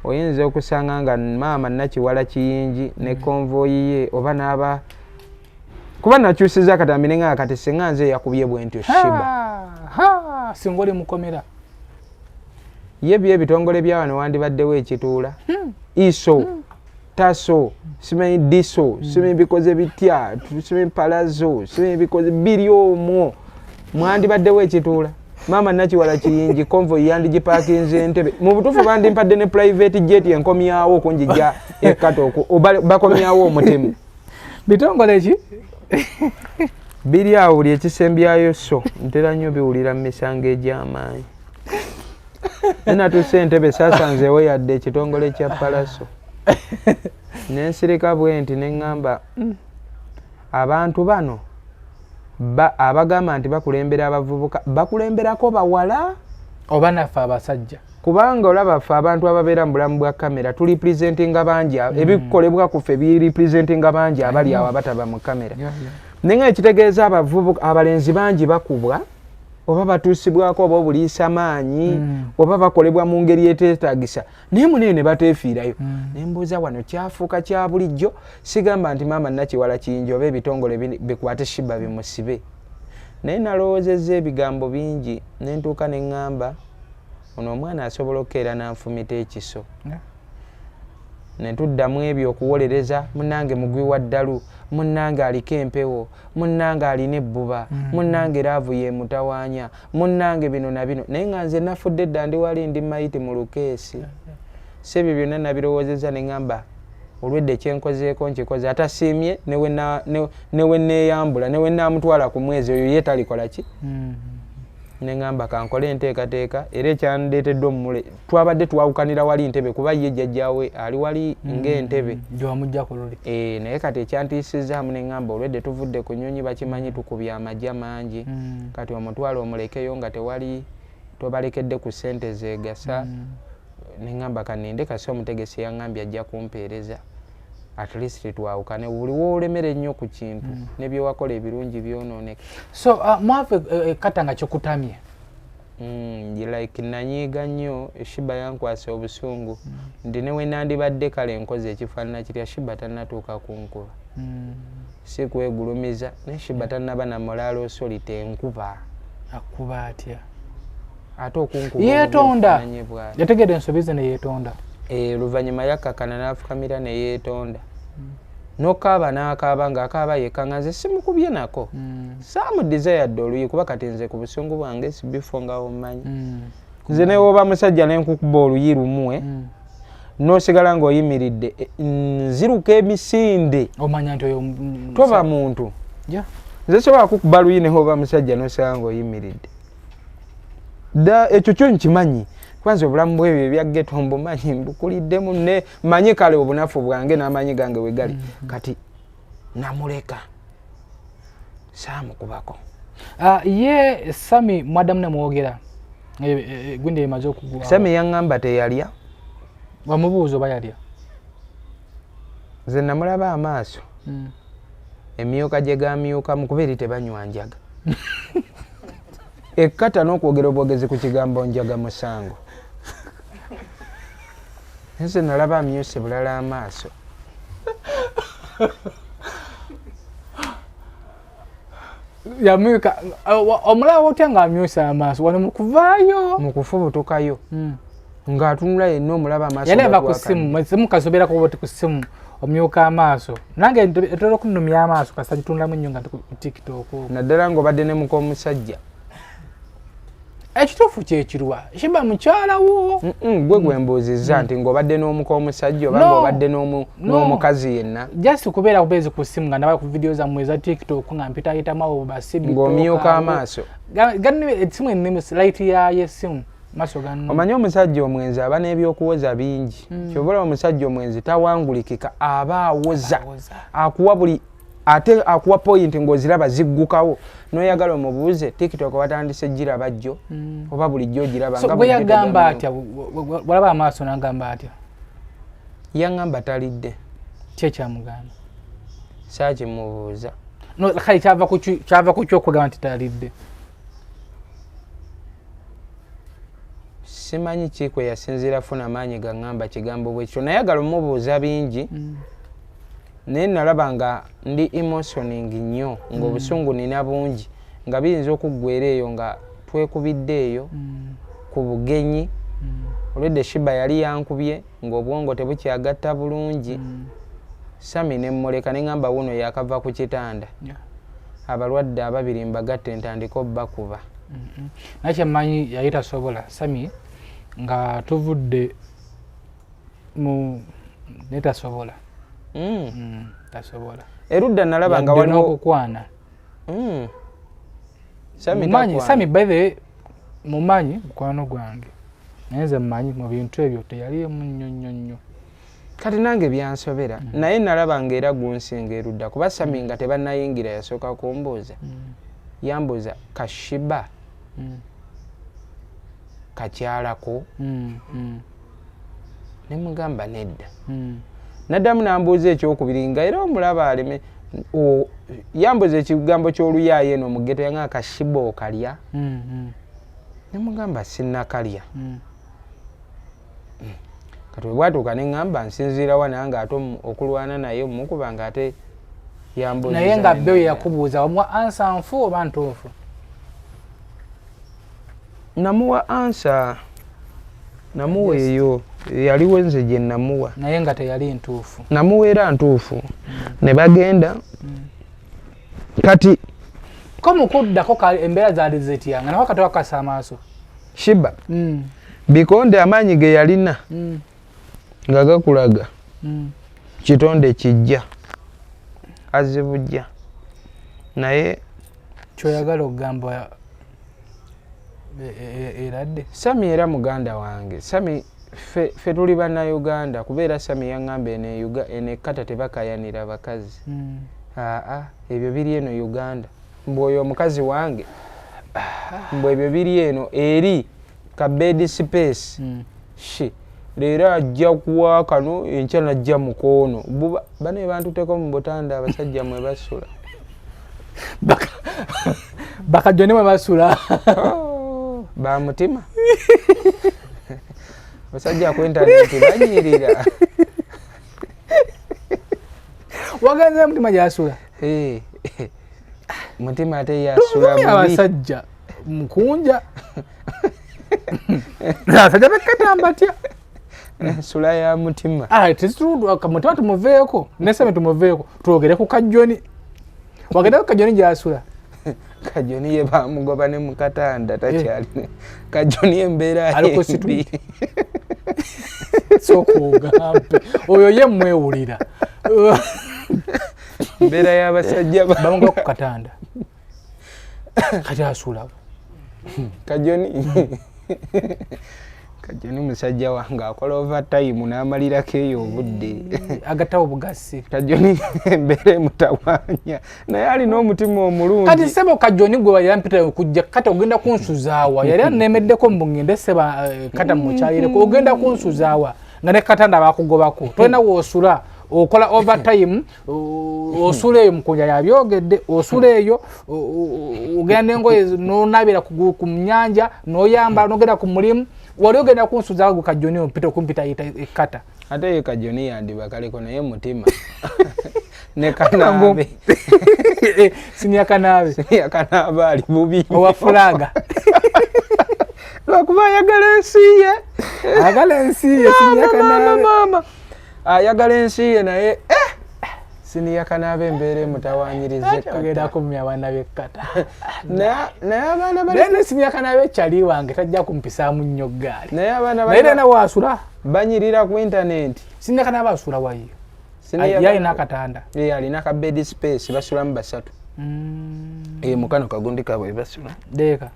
oyinza okusanga nga maama Nakiwala Kiyingi ne konvoyi ye oba n'aba kuba nakyusiza akatambi neŋŋamba kati singa nze yakubye bwe ntyo Shiba singa oli mukomera ye byo ebitongole bya wano wandibaddewo ekituula iso taso simanyi diso simanyi bikoze bitya simanyi palazo simanyi bikoze biri omwo mwandibaddewo ekituula Mama nakiwala kiyingi convoy yandigipakinze Entebbe mu butuufu bandimpadde ne private jet enkomyawo kunjija ekkato bakomyawo omutemu bitongole ki biri awo buli ekisembyayo so ntera nnyo biwulira mu misango egy'amaanyi natuuse Entebbe saasanzeewo yadde ekitongole kya palaso nensirika bwe nti neŋŋamba abantu bano abagamba nti bakulembera abavubuka bakulemberako bawala oba naffe abasajja kubanga olaba ffe abantu ababeera mu bulamu bwa kamera tulipresentinga bangi ebikolebwa ku ffe biripresentinga bangi abali awo abataba mu kamera naye nga ekitegeeza abavubuka abalenzi bangi bakubwa oba batuusibwako oba obuliisa maanyi oba bakolebwa mu ngeri eteetaagisa naye munene ne bateefiirayo ne mbuuza wano kyafuuka kya bulijjo sigamba nti maama nakiwala kiyingi oba ebitongole bikwate sheebah bimusibe naye nalowoozezza ebigambo bingi ne ntuuka ne ŋŋamba ono omwana asobola okukeera n'anfumita ekiso ne tuddamu ebyo okuwolereza munnange mugwi wa ddalu munnange aliko empewo munnange alina ebbuba munnange raavu ye mutawaanya munnange bino na bino naye nga nze nafudde edda ndi wali ndi mayiti mu lukeesi si ebyo byonna nabirowoozezza ne ŋŋamba olwedde kyenkozeeko nkikoze atasiimye ne we neeyambula ne we naamutwala ku mwezi oyo ye talikola ki ne ŋŋamba kankole enteekateeka era ekyandeetedde omumule twabadde twawukanira wali Entebbe kuba ye jjajjaawe ali wali ng'Entebbe gyewamujja ku luli naye kati ekyantiisizaamu ne ŋŋamba olwedde tuvudde ku nnyonyi bakimanyi tukubye amagya mangi kati omutwalo omulekeyo nga tewali tobalekedde ku ssente zeegasa ne ŋŋamba kaninde kasi omutegesi yaŋŋambye ajja kumpeereza at least twawukane buli woolemera ennyo ku kintu ne byewakola ebirungi byonooneka so mwave ekkata nga kikutamye like nanyiiga nnyo sheebah yankwasa obusungu nti ne we nandibadde kale enkozi ekifaanana kirya sheebah tannatuuka kunkuba si kwegulumiza naye sheebah tannaba na mulaalo osolita enkuba akuba atya ate okunkuba yeetonda yategedde ensobi ze ne yeetonda luvannyuma yakkakana n'afukamira ne yeetonda n'okaaba n'akaaba ng'akaaba yekka nga nze simukubye nako saamudiza yadde oluyi kuba kati nze ku busungu bwange SB4 nga omumanyi nze ne woba musajja ne nkukuba oluyi lumu n'osigala ng'oyimiridde nziruka emisinde omanya nti oyo toba muntu nze sobola kukuba luyi ne woba musajja n'osigala ng'oyimiridde dda ekyo kyo nkimanyi kwanza obulamu bwebyo ebya ghetto mbumanyi mbukuliddemu ne manyi kale obunafu bwange n'amanyi gange we gali kati namuleka saamukubako ye Sammy mwaddamu namwogera gwinde emaze okugwa Sammy yaŋŋamba teyalya wamubuuza oba yalya nze namulaba amaaso emyuka gye gamyukamu kuba eri tebanywa njaga ekkata n'okwogera obwogezi ku kigambo njaga musango nze nalaba amyuse bulala amaaso yamwika omulaba otya ng'amyusa amaaso wano mukuvaayo mukufubutukayo ng'atunula yenna omulaba amaaso yali ava ku ssimu simukasoberako boti ku ssimu omyuka amaaso nange etera okunumya amaaso kasa gitunulamu nnyo nga ku TikTok naddala ng'obadde ne muka omusajja ekituufu kyekirwa sheebah mukyala wo gwe gwembuuzizza nti ng'obadde n'omuka omusajja oba ng'obadde n'omukazi yenna just kubeera bubeezi ku ssimu nga ndaba ku vidiyo zammwe eza TikTok nga mpitayitamu abo basibi ng'omyuka amaaso essimu ennimi layiti yayo essimu maaso ganno omanyi omusajja omwenzi aba n'ebyokuwoza bingi kyobola omusajja omwenzi tawangulikika aba awoza akuwa buli ate akuwa point ng'oziraba ziggukawo n'oyagala omubuuze TikTok watandise giraba jjo oba bulijjo giraba nga bwe yagamba atya walaba amaaso n'agamba atya yaŋŋamba talidde kyekyamugamba saakimubuuza no kale kyava ku kyokugamba nti talidde simanyi kikwe yasinziira funa maanyi gaŋŋamba kigambo bwe kityo nayagala omubuuza bingi naye nalaba nga ndi emotioning nnyo ng'obusungu nina bungi nga biyinza okuggwera eyo nga twekubidde eyo ku bugenyi olwedde sheebah yali yankubye ng'obwongo tebukyagatta bulungi Sammy ne mmuleka ne ŋŋamba wuno yakava ku kitanda abalwadde ababiri mbagatte ntandika obbakuba Nakye manyi yayita sobola Sammy nga tuvudde mu neta sobola. Tasobola. Erudda nalaba nga waliwo okukwana. Sammy manyi Sammy by the way mumanyi mukwano gwange. Nze manyi mu bintu ebyo teyali munyonyonyo. Kati nange byansobera naye nalaba nga era gunsinga erudda kuba Sammy nga tebannayingira yasooka kumbuuza yambuuza kashiba kakyalako ne mugamba nedda naddamu nambuuza ekyokubiri nga era omulaba aleme yambuuza ekigambo ky'oluyaaye eno mugeto yanga kashiba okalya ne mugamba sinnakalya kati bwatuuka ne ŋŋamba nsinziira wa nange ate okulwana naye omukuba nga ate yambuuza naye nga bbeeyo yakubuuza omuwa ansa nfu oba ntuufu? Namuwa ansa namuwa eyo yaliwo nze gye namuwa naye nga teyali ntuufu. Namuwa era ntuufu ne bagenda kati ko mukuddako embeera zaali zetyanga nawo kati wakasa amaaso Shiba bikonde amaanyi ge yalina nga gakulaga kitonde kijja azibujja naye kyoyagala okugamba eradde. Sammy era muganda wange Sammy fe tuli bannayuganda kubeera Sammy yaŋŋamba eno ekkata tebakayanira bakazi ebyo biri eno Uganda mbwoyo omukazi wange mbwe ebyo biri eno eri ka bed space leero ajja kuwa kano enkya najja mukono bane bantuteko mu butanda abasajja mwe basula bakajjo mwe basula ba mutima basajja ku internet banyirira wagenze mutima gyasula mutima ate yasula bubi abasajja mukunja abasajja bekkatambatya sula ya mutima mutima tumuveeko nesame tumuveeko twogere ku kajjoni wagenda ku kajjoni gyasula kajjoni ye bamugoba ne mukatanda takyali kajjoni embeera alikusitu sokugampe oyo ye mwewulira mbeera y'abasajja bamugoba ku katanda kati asula kajjoni musajja wange akola overtime n'amalirako eyo obudde agatawo bugasi kajjoni embeera emutawanya naye alina omutima omulungi kati sebo kajjoni gwe yampita okujja kati ogenda kunsuzaawa yali anemeddeko mbungende seba kata mukyayireko ogenda kunsuzaawa nga ne katanda bakugobako tolina woosula okola overtime osula eyo mukunja yabyogedde osula eyo ogenda n'engoye n'onabira ku nnyanja n'oyambala n'ogenda ku mulimu wali ogenda kunsuzaawo gwe kajjoni ompita okumpita ayita ekkata ate ye kajjoni yandibakaleko naye mutima ne kanaabe siniya kanaabe ali bubi owa fulaga lwakuba ayagala ensi ye siniya kanaabe mama ayagala ensi ye naye siniya kanaabe embeera emutawanyiriza ekkata kumya abaana b'ekkata naye abaana naye siniya kanaabe ekyali wange tajja kumpisaamu nnyo ggaali naye abaana naye tena waasula banyirira ku internet siniya kanaabe asula wayo yalina akatanda alina ka bed space basulamu basatu mukano kagundi kabwe basula deeka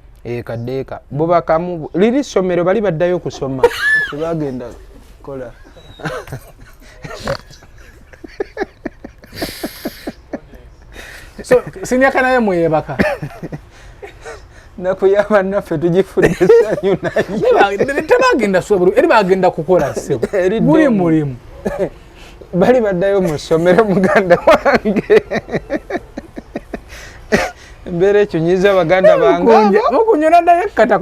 kadeeka bo bakamu liri ssomero bali baddayo kusoma tebagenda kola so siniaka naye mwebaka nakuyaba naffe tugifudde essanyu naye tebagenda sobulu eri bagenda kukola sebo buli mulimu bali baddayo mu ssomero muganda wange embeera ekyo nyiza baganda bange mukunyona ddayo ekkata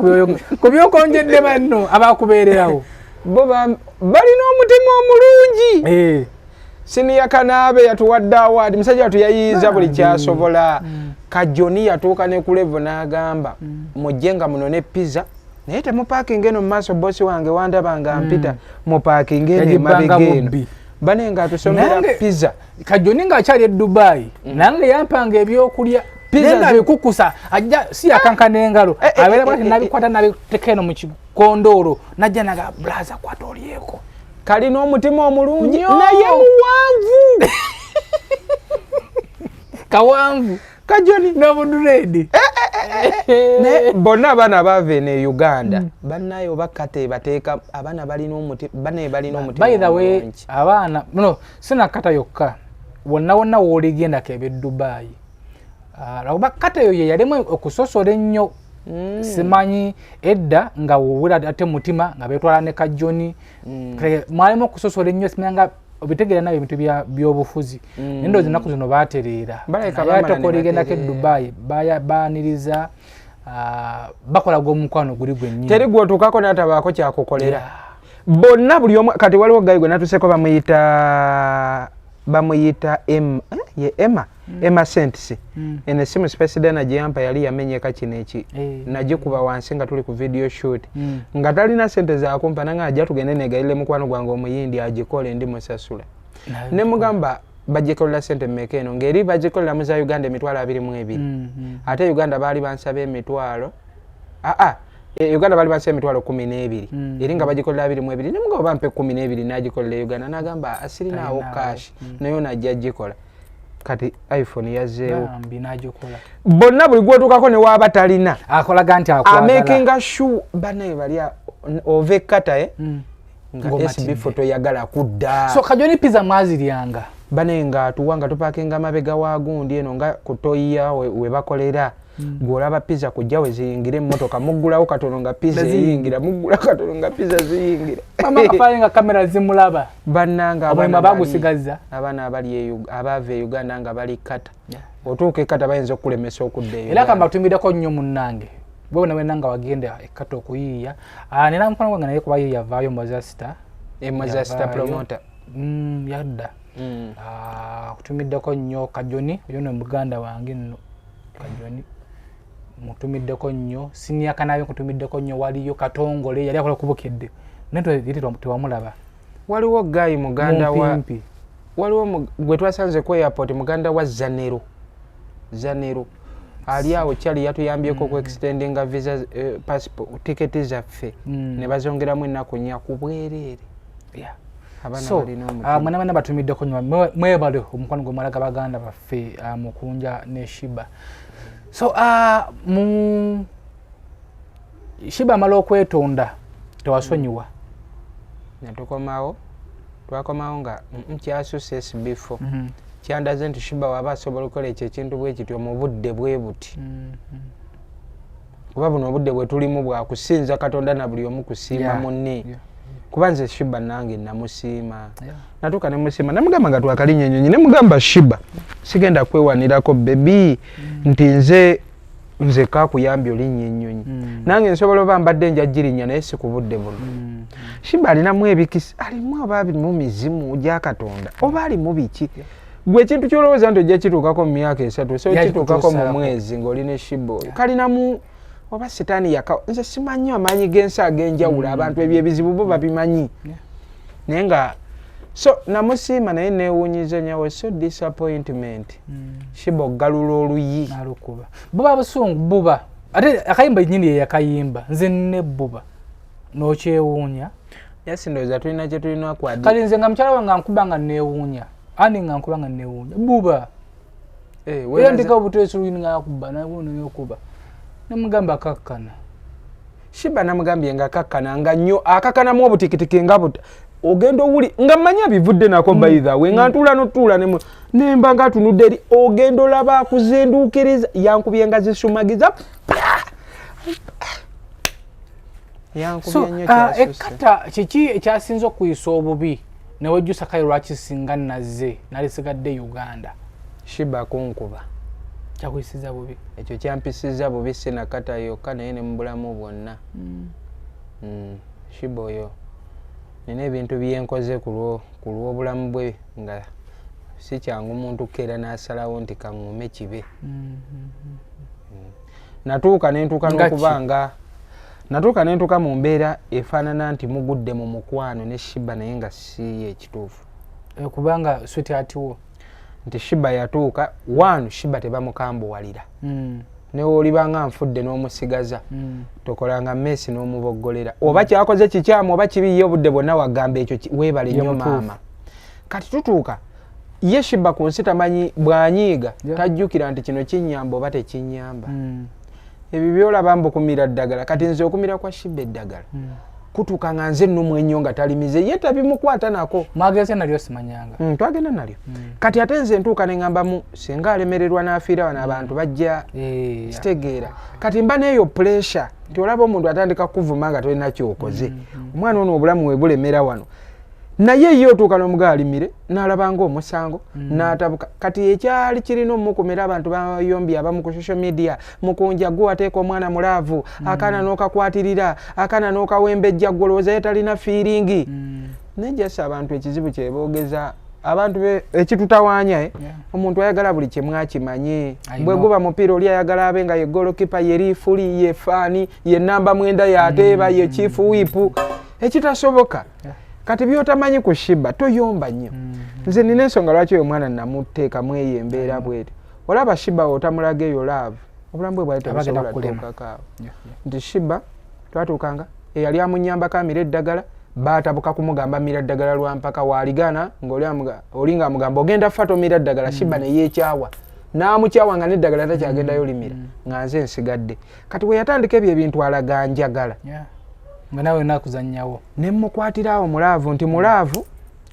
ku byokonjedde banno abakubeererawo bo balina omutima omulungi siniya kanaabe yatuwadde awaadi musajja watu yayiiza buli kyasobola kajjoni yatuuka ne ku levo n'agamba mujje nga munone pizza naye temupaakinga eno mu maaso bosi wange wandaba nga mpita mupaakinga eno emabega eno bane nga atusomera pizza kajjoni ng'akyali e Dubai nange yampanga ebyokulya nenga bikukusa ajja si akankana engalo abera bati nabikwata nabitekeno mu kikondoro najja naga blaza kwata oliyeko kali n'omutima omulungi naye muwanvu kawanvu kajoni n'obuduredi ne bonna abaana bave ne Uganda bannayo bakate bateeka abaana balina omutima bane balina omutima by the way abaana no sina kata yokka wonna woligenda kebe Dubai laba kata yo ye yalimu okusosola ennyo simanyi edda nga wowula ate mutima nga betwala ne kajoni mwalimu okusosola ennyo simanga obitegera nayo ebintu by'obufuzi nendo zinaku zino batereera baleka koligenda ke Dubai baaniriza bakola gomukwano guli gwennyini teri gwotukako n'atabaako kyakukolera bonna buli omu kati waliwo gayi gwe natuseko bamuyita Emma Sentisi ene simu Space Dana gyampa yali yamenyeka kino eki nagikuba wansi nga tuli ku video shoot nga talina sente zakumpa nanga ajja tugende negayile mukwano gwange omuyindi agikole ndi musasula ne mugamba bagikolera sente mmeka eno ngeri bagikolera mu za Uganda emitwalo 22 ate Uganda baali bansaba emitwalo Uganda bali bansaba emitwalo 12 eri nga bagikolera 22 ne mugamba bampe 12 nagikolera Uganda nagamba asirinaawo cash nayo najja gikola kati iPhone yazeewo mbinajokola bonna buli gwotukako ne waba talina akolaga nti akwagala making sure banaye bali ove kata nga SB4 toyagala kudda so kajoni pizza mwaziryanga banaye nga tuwanga tupakinga mabega wagundi eno nga kutoya we bakolera gwolaba pizza kujja we ziyingire mmotoka muggulawo katono nga pizza ziyingira muggula katono nga pizza ziyingira mama kafalinga kamera zimulaba bannanga abana bagusigaza abana abali abave Uganda nga bali kata otuuke kata bayinza okulemesa okudda eyo era kamba tumiddeko nnyo munnange bwe nanga wagenda ekata okuyiiya nera mukwano gwange naye kuba yiiya vaayo Mozasta promoter yadda kutumiddeko nnyo kajoni oyo ne muganda wange nno kajoni mutumiddeko nnyo senior kanabe kutumiddeko nnyo waliyo katongole yali akola kubukedde neto yiti twamulaba waliwo gayi muganda wa waliwo gwe twasanze ku airport muganda wa Zanero ali awo kyali yatuyambyeko ku extendinga visa passport ticket zaffe ne bazongeramu ennaku nnya ku bwerere so mwana batumiddeko nnyo mwebale omukwano gwe mwalaga baganda baffe Mukunja ne Sheebah so mu Sheebah amala okwetonda tewasonyiwa twakomawo nga kyasusa SB4 kyandaze nti Sheebah waba asobola okukola ekyo ekintu bwe kityo mu budde bwe buti kuba buno obudde bwe tulimu bwa kusinza Katonda na buli omu kusiima munne kuba nze Sheebah nange namusiima natuuka ne musiima namugamba nga twakalinnya ennyonyi ne mugamba Sheebah sigenda kwewanirako bebi nti nze kakuyambye olinya ennyonyi nange nsobola oba mbadde njagirinya naye si ku budde buno Sheebah alinamu ebikisi alimu oba mu mizimu gya Katonda oba alimu biki gwe ekintu kyolowooza nti ojja kituukako mu myaka 3 so kituukako mu mwezi ng'olina Sheebah oyo kalinamu oba sitaani yaka nze simanyi amaanyi g'ensi ag'enjawulo abantu ebyebizibu bo babimanyi naye nga so namusiima naye neewuunyiza nyawe so disappointment Sheebah oggalula oluyi nalukuba buba busungu buba ate akayimba nnyini ye yakayimba nze ne buba n'okyewuunya yasindowooza tulina kye tulina kwadi kali nze nga mukyala wange nkuba nga neewuunya ani nga nkuba nga neewuunya buba era ndika obuteesi lulini nga yakuba nayokuba namugamba akakkana Sheebah namugambye nga akakkana nga nnyo akakkanamu obutikitiki nga buta ogenda owuli nga manya bivudde nako baitha we nga ntuula notuula nemba nga tunudde eri ogenda olaba akuzenduukiriza yankubye nga zisumagiza so ekata kiki ekyasinza okuyisa obubi newejjusa kale lwakisinga nazze nalisigadde Uganda Sheebah kunkuba kyakuyisiza bubi ekyo kyampisiza bubi sinakata yokka naye ne mu bulamu bwonna Sheebah oyo nina ebintu byenkoze ku lw'obulamu bwe nga si kyangu muntu keera n'asalawo nti kaŋŋume kibe natuuka nentuuka mu mbeera efaanana nti mugudde mu mukwano ne Sheebah naye nga si ekituufu kubanga sweetheart wo nti Sheebah yatuuka Sheebah tebamukambuwalira newoolibanga nfudde n'omusigaza tokolanga mmesi n'omuboggolera oba kyakoze kikyamu oba kibiye obudde bwonna wagamba ekyo weebale nnyo maama kati tutuuka ye Sheebah ku nsi tamanyi bwanyiiga tajjukira nti kino kinyamba oba tekinyamba ebyo byolaba mbukumira ddagala kati nze okumira kwa Sheebah eddagala kutuuka nga nze nnumu ennyo nga talimize ye tabimukwata nako mwageze nalyo simanyanga twagenda nalyo kati ate nze ntuuka ne ŋŋambamu singa alemererwa n'afiira wano abantu bajja kitegeera kati mba n'eyo pressure nti olaba omuntu atandika kuvuma nga tolina kyokoze omwana ono obulamu we bulemera wano naye ye otuuka n'omugaalimire n'alaba ng'omusango n'atabuka kati ekyali kirina omukumira abantu bayombye abamu ku social media Mukunja gwe wateeka omwana mulaavu akaana n'okakwatirira akaana n'okawembejja gwolowooza ye talina fiiringi nejjasa abantu ekizibu kye boogeza abantu ekitutawaanya omuntu ayagala buli kye mwakimanye bwe guba mupiira oli ayagala abe nga ye golokipa ye liifuli ye faani ye namba mwenda yateeba ye chifu wiipu ekitasoboka kati byotamanyi ku Sheebah toyomba nnyo nze nina ensonga lwaki oyo mwana namuteekamu eyo embeera bweti olaba Sheebah otamulaga eyo laavu obulamu bwe bwali tebusobola tuukakaawo nti Sheebah twatuukanga eyali amunyambako amira eddagala baatabuka kumugamba mira ddagala lwa mpaka waaligana ng'oli ng'amugamba ogenda ffa tomira ddagala Sheebah ne yeekyawa n'amukyawa nga n'eddagala takyagendayo limira nga nze nsigadde kati we yatandika ebyo ebintu alaga njagala nga nawe nakuzannyawo ne mmukwatirawo mulaavu nti mulaavu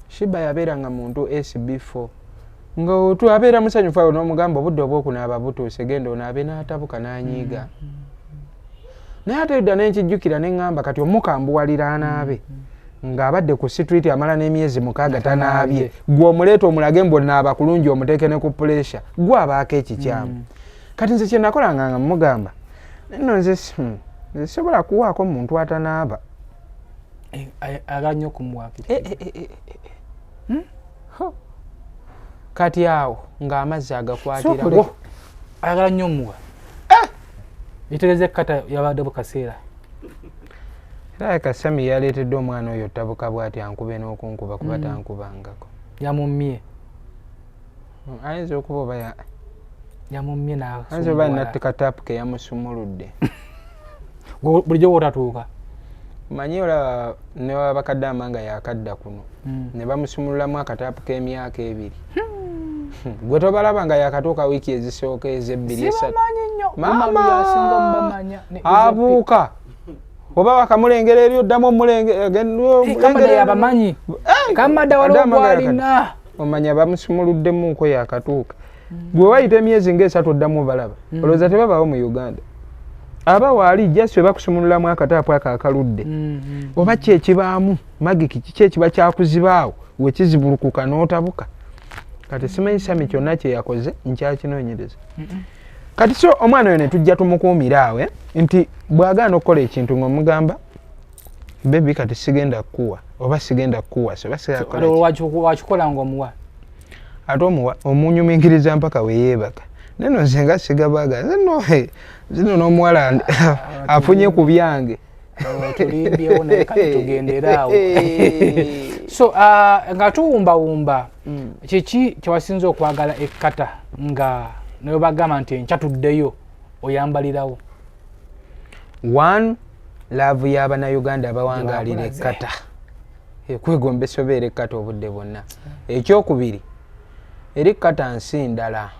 Sheebah yabeeranga muntu SB4 nga otu abeera musanyufu awo n'omugamba obudde obwokunaaba butuuse genda onaabe n'atabuka n'anyiiga naye ate edda n'enkijjukira ne ŋŋamba kati omukambuwalira anaabe ng'abadde ku street amala n'emyezi 6 tanaabye gwe omuleeta omulage mbonnaaba kulungi omuteeke ne ku pressure gwe abaako ekikyamu kati nze kye nakolanga nga mmugamba nno nze sobola kuwaako muntu atanaaba agala nnyo okumuwaakira kati awo ng'amazzi agakwatira ayagala nnyo omuwa yetegereza ekkata yabadde bukaseera era ka Sammy yaleetedde omwana oyo tabuka bw'ati ankube n'okunkuba kuba tankubangako yamummye ayinza okuba oba yamummye ayinza oba natteka taapu ke yamusumuludde bulijjo bwotatuuka manyi olaba ne baba bakadde amanga yakadda kuno ne bamusumululamu akataapu k'emyaka 2 gwe tobalaba nga yakatuuka wiiki ezisooka ez'ebbiri esatu maama abuuka oba wakamulengera eri oddamu omulengeyabamanyi kamadda walogwalina omanya bamusumuluddemuko yakatuuka gwe wayita emyezi ng'esatu oddamu balaba olowooza tebabaawo mu Uganda aba waali jasi we bakusumululamu akataapu ako akaludde oba kyekibaamu magiki kiki ekiba kyakuzibaawo wekizibulukuka n'otabuka kati simanyi Sammy kyonna kye yakoze nkyakinoonyereza kati so omwana oyo ne tujja tumukuumira awe nti bw'agaana okukola ekintu ng'omugamba bebi kati sigenda kukuwa oba sigenda kukuwa wakikola ng'omuwa ate omuwa omunyumingiriza mpaka weyeebaka neno nze nga sigabaga zino n'omuwala afunye ku byange tulimbyewo naye kati tugenderaawo so nga tuwumbawumba kiki kyewasinza okwagala ekkata nga naye bagamba nti enkyatuddeyo oyambalirawo 1 laavu y'Abannayuganda abawangaalira ekkata ekwegombesa obeera ekkata obudde bwonna ekyokubiri eri ekkata nsi ndala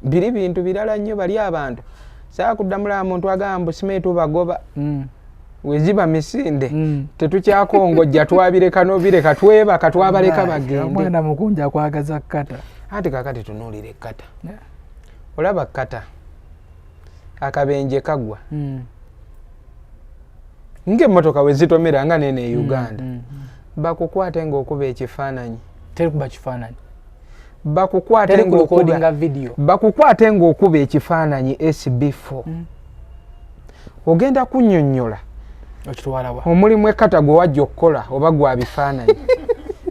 biri bintu birala nnyo bali abantu saakuddamu muntu agamba simanyi tubagoba weziba misinde tetukyakongojja twabireka n'obireka twebaka twabaleka bagende omwana Mukunja akwagaza kkata ate kakati tunuulira ekkata olaba kkata akabenje kagwa ng'emmotoka we zitomera nga nene e Uganda bakukwate ng'okuba ekifaananyi terikuba kifaananyi bakukwate ng'okuba ekifaananyi SB4 ogenda kunnyonnyola omulimu ekkata gwe wajja okukola oba gwa bifaananyi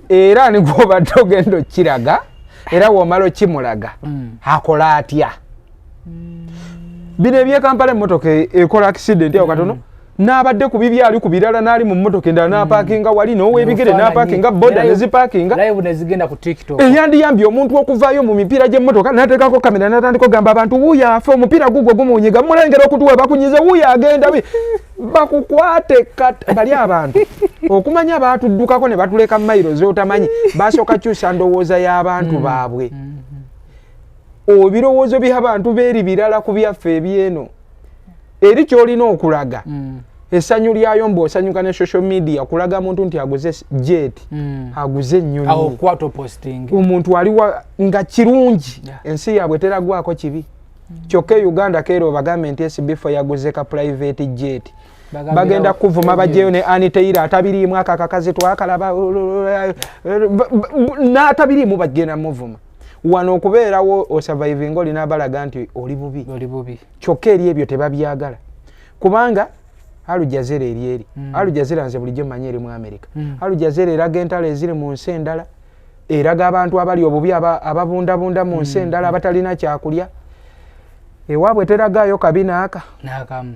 era ni gw'obadde ogenda okiraga era w'omala okimulaga akola atya bino eby'Ekampala emmotoka ekola accident awo katono n'abadde ku bibyali ku birala n'ali mu mmotoka endala n'apaakinga wali n'ow'ebigere n'apaakinga boda nezipaakinga live nezigenda ku TikTok eyandiyambye omuntu okuvaayo mu mipiira gy'emmotoka n'ateekako kamera n'atandika okugamba abantu wuuyo afe omupiira gugwo gumunyiga mulengera okutuwa bakunyize wuuyo agenda bakukwate bali abantu okumanya baatuddukako ne batuleka mayiro z'otamanyi basooka kyusa ndowooza y'abantu baabwe ebirowoozo by'abantu beeri birala ku byaffe ebyeno eri kyolina okulaga essanyu lyayo mbw'osanyuka ne social media kulaga muntu nti aguze jet aguze ennyonyi omuntu aliwa nga kirungi ensi yaabwe teragwako kibi kyokka e Uganda keero bagambe nti SB4 yaguze ka private jet bagenda kuvuma bajjeyo ne aniteira atabiriimu akakakazi twakalaba n'atabiriimu bagenda muvuma wano okubeerawo osurviving olina abalaga nti oli bubi kyokka eri ebyo tebabyagala kubanga Al Jazeera eri Al Jazeera nze bulijjo manyi eri mu America Al Jazeera eraga entalo eziri mu nsi endala eraga abantu abali obubi ababundabunda mu nsi endala abatalina kyakulya ewaabwe teragaayo kabina aka n'akamu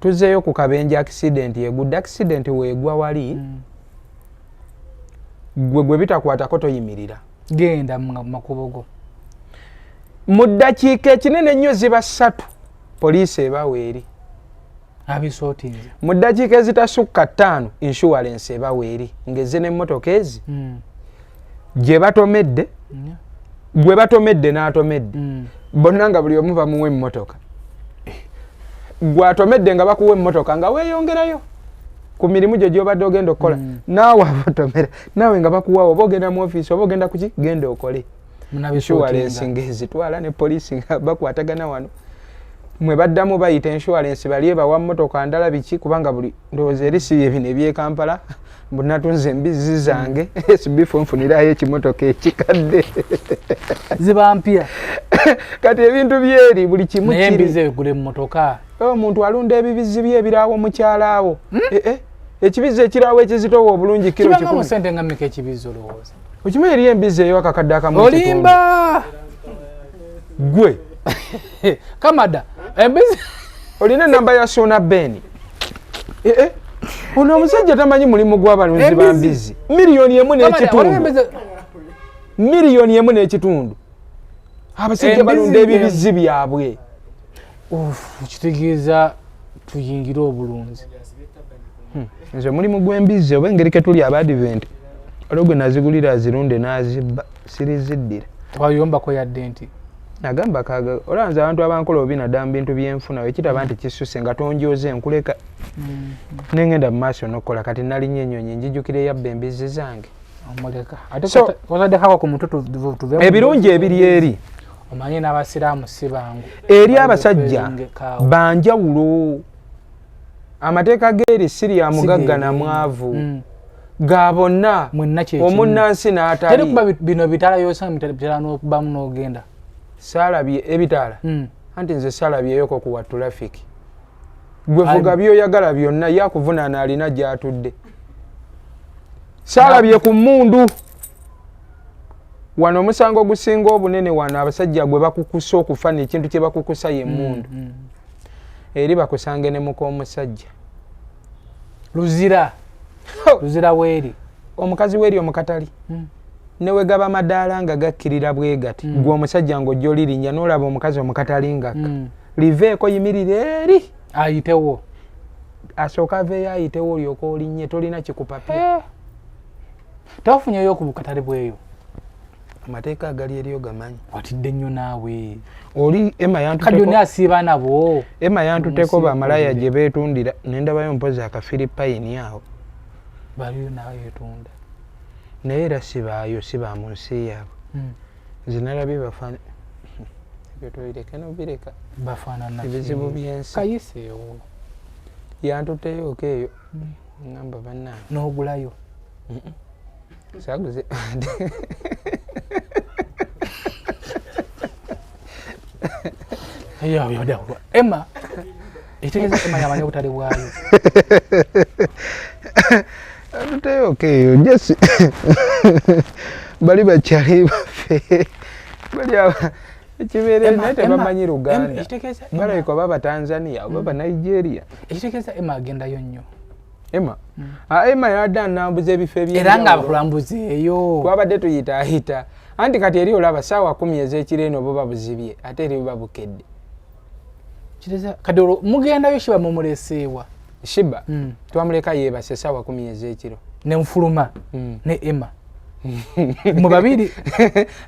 tuzzeeyo ku kabenje accident yegudde accident weegwa wali gwe bitakwatako toyimirira genda mu makubo go mu ddakiika ekinene ennyo ziba 3 poliisi ebawa eri abisootinze mu ddakiika ezitasukka 5 insurance ebawa eri ng'ezze n'emmotoka ezi gye batomedde gwe batomedde n'atomedde bonna nga buli omu bamuwa emmotoka gwatomedde nga bakuwa emmotoka nga weeyongerayo ku mirimu gyo gy'obadde ogenda okukola naawe abatomera naawe nga bakuwaawo oba ogenda mu ofiisi oba ogenda kuki genda okole insurance ng'ezitwala ne poliisi nga bakwatagana wano mwe baddamu bayita insurance bali ebawa mmotoka ndala biki kubanga buli ndowooza eri si ebino eby'Ekampala natunze embizi zange SB4 nfunirayo ekimotoka ekikadde ziba mpya kati ebintu byeri buli kimu kiri naye embizi egule mu motoka omuntu alunda ebibizi bye ebiraawo mukyalaawo ekibizi ekiraawo ekizitowa obulungi kiro kikulu kibanga mu sente nga mmeka ekibizi olowooza okimanyi eri embizi eyo akakadde akamu olimba gwe kamada embizi olina enamba ya Sona Beni ono omusajja tamanyi mulimu gw'abalunzi ba mbizi miliyoni emu n'ekitundu abasajja balunda ebibizi byabwe kitegeeza tuyingire obulunzi nze mulimu gw'embizi oba engeri ke tuli abadiventi olwo gwe nazigulira azirunde n'azibba siriziddira twayombako yadde nti nagamba kaga olanze abantu abankola obi naddala mu bintu by'enfuna ekitaba nti kisuse nga tonjoze nkuleka nengenda mu maaso n'okukola kati nalinnya ennyonyi njijjukira eyabba embizi zange omuleka ate otaddekako ku mutwe tuve ebirungi ebiri eri omanyi n'abasiraamu si bangu eri abasajja banjawulo amateeka g'eri siriya mugagga na mwavu ga bonna omunnansi n'atali terikuba bino bitala yosanga bitala n'okubamu n'ogenda saalabye ebitaala anti nze saalabyeyoko kuwa tulafiki gwe vuga byoyagala byonna yakuvunaana alina gy'atudde saalabye ku mmundu wano omusango ogusinga obunene wano abasajja gwe bakukusa okufa n'ekintu kye bakukusa ye mmundu eri bakusange ne muka omusajja luzira weeri omukazi weeri omukatali newe gaba madaala nga gakkirira bwe gati gwe omusajja ng'ojja olirinnya n'olaba omukazi omukatali ngakka liveeko yimirire eri ayitewo asooka aveeyo ayitewo olyoka olinnye tolina kikupapya tofunyeyo ku bukatale bweyo amateeka agali eriyo gamanyi watidde nnyo naawe oli kajoni asiiba nabo ema yantuteko bamalaya gye beetundira nendabayo mpozi akafiripayini awo baliyo nawe yetunda naye era sibaayo siba mu nsi yaabwe zinalabye bafaana ebyo tolireke nobireka bafaanana ebizibu by'ensi kayiseewo yantuteyooko eyo ngamba bannange n'ogulayo saguze Emma itegeeza Emma yamanya obutale bwayo yantuteyooko eyo jesi bali bakyali baffe bali Kibeere nete bamanyi Uganda. Ekitegeeza Balabika baba Tanzania, baba Nigeria. Ekitegeeza Emma agendayo nnyo. Emma. Emma yadda nambuza ebifo ebye. Era nga abakulambuzeeyo. Twabadde tuyita. Anti kati eri olaba ssaawa 10 ez'ekiro eno bo babuzibye ate eri babukedde. Kitegeeza kati mugendayo Shiba mumuleseewa. Shiba twamuleka yeebase ssaawa 10 ez'ekiro. Ne Nfuluma ne Emma. Mu babiri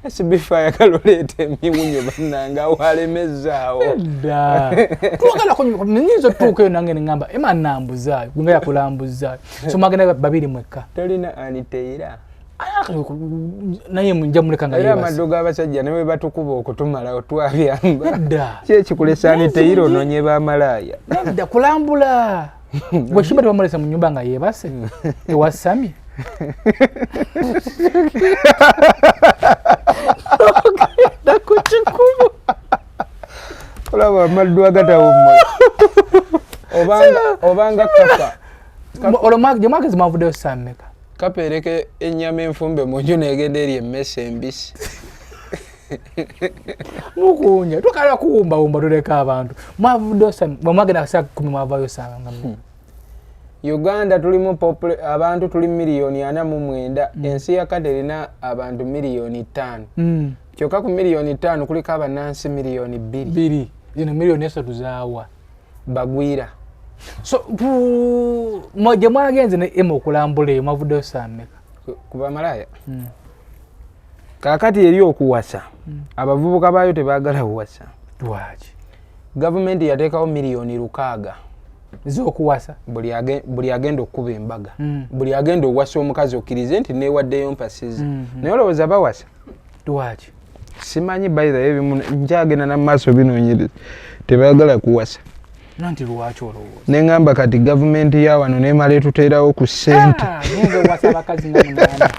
SB4 yakaloleeta emiwunyo bannanga walemezzaawo. Twagala kunyinza otuukayo nange ne ngamba Emma nambuzaayo nga yakulambuzaayo. So mwagenda babiri mwekka. Tolina aniteera. Naye munja muleka nga yeebase. Era amaddo g'abasajja ne bwe batukuba okutumala otwabyamba. Ki ekikulesa aniteera onoonye bamalaaya? Nedda kulambula. Bwe Shiba tebamulesa mu nnyumba nga yeebase ewa Sammy. Olaba amaddu agatawumma. Obanga kapa. Gye mwagezi mwavuddeyo saa mmeka? Kapereke ennyama enfumbe mu nju n'egenda eri emmese embisi. Mukunja tukala kuwumbawumba tuleka abantu. Mwavuddeyo saa bwe mwagenda saa 10 mwavayo saa nga Uganda tulimu abantu tuli miliyoni 49, ensi ya Quater erina abantu miliyoni 5. Kyokka ku miliyoni 5 kuliko abannansi miliyoni 2. Zino miliyoni 3 zaawa. Byagwera. So gye mwagenze ne Emma okulambula eyo mwavuddeyo saa mmeka? Kuba malaya. Kaakati eri okuwasa. Abavubuka baayo tebaagala kuwasa. Lwaki? Gavumenti yateekawo miliyoni 6. Z'okuwasa buli agenda okuba embaga. Buli agenda owasa omukazi okkirize nti neewaddeyo mpasiza. Naye olowooza bawasa? Lwaki? Simanyi by the way nkyagenda n'amaaso binoonyereza. Tebaagala kuwasa. Nanti lwaki olowooza? Ne ngamba kati gavumenti ya wano neemala etuteerawo ku ssente. Ngenze owasa abakazi nga munaana.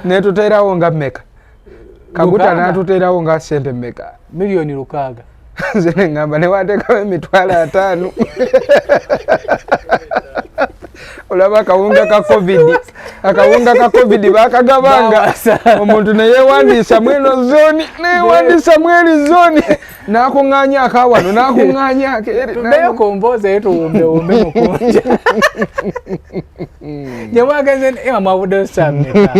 Netuteerawo nga mmeka? Kaguta n'atuteerawo nga ssente mmeka? Miliyoni 6. Nze ne ngamba ne waateekawo emitwalo 5. Olaba akawunga ka covid baakagabanga omuntu ne yeewandiisa mweno zooni neyewandiisa mweri zooni n'akuŋŋaanya akawano n'akuŋŋaanya akeeri. Tuddeyo ku mboozi eyo tuwumbe Mukunja. Gye mwagenze Emma mwavuddeyo saa mmeka?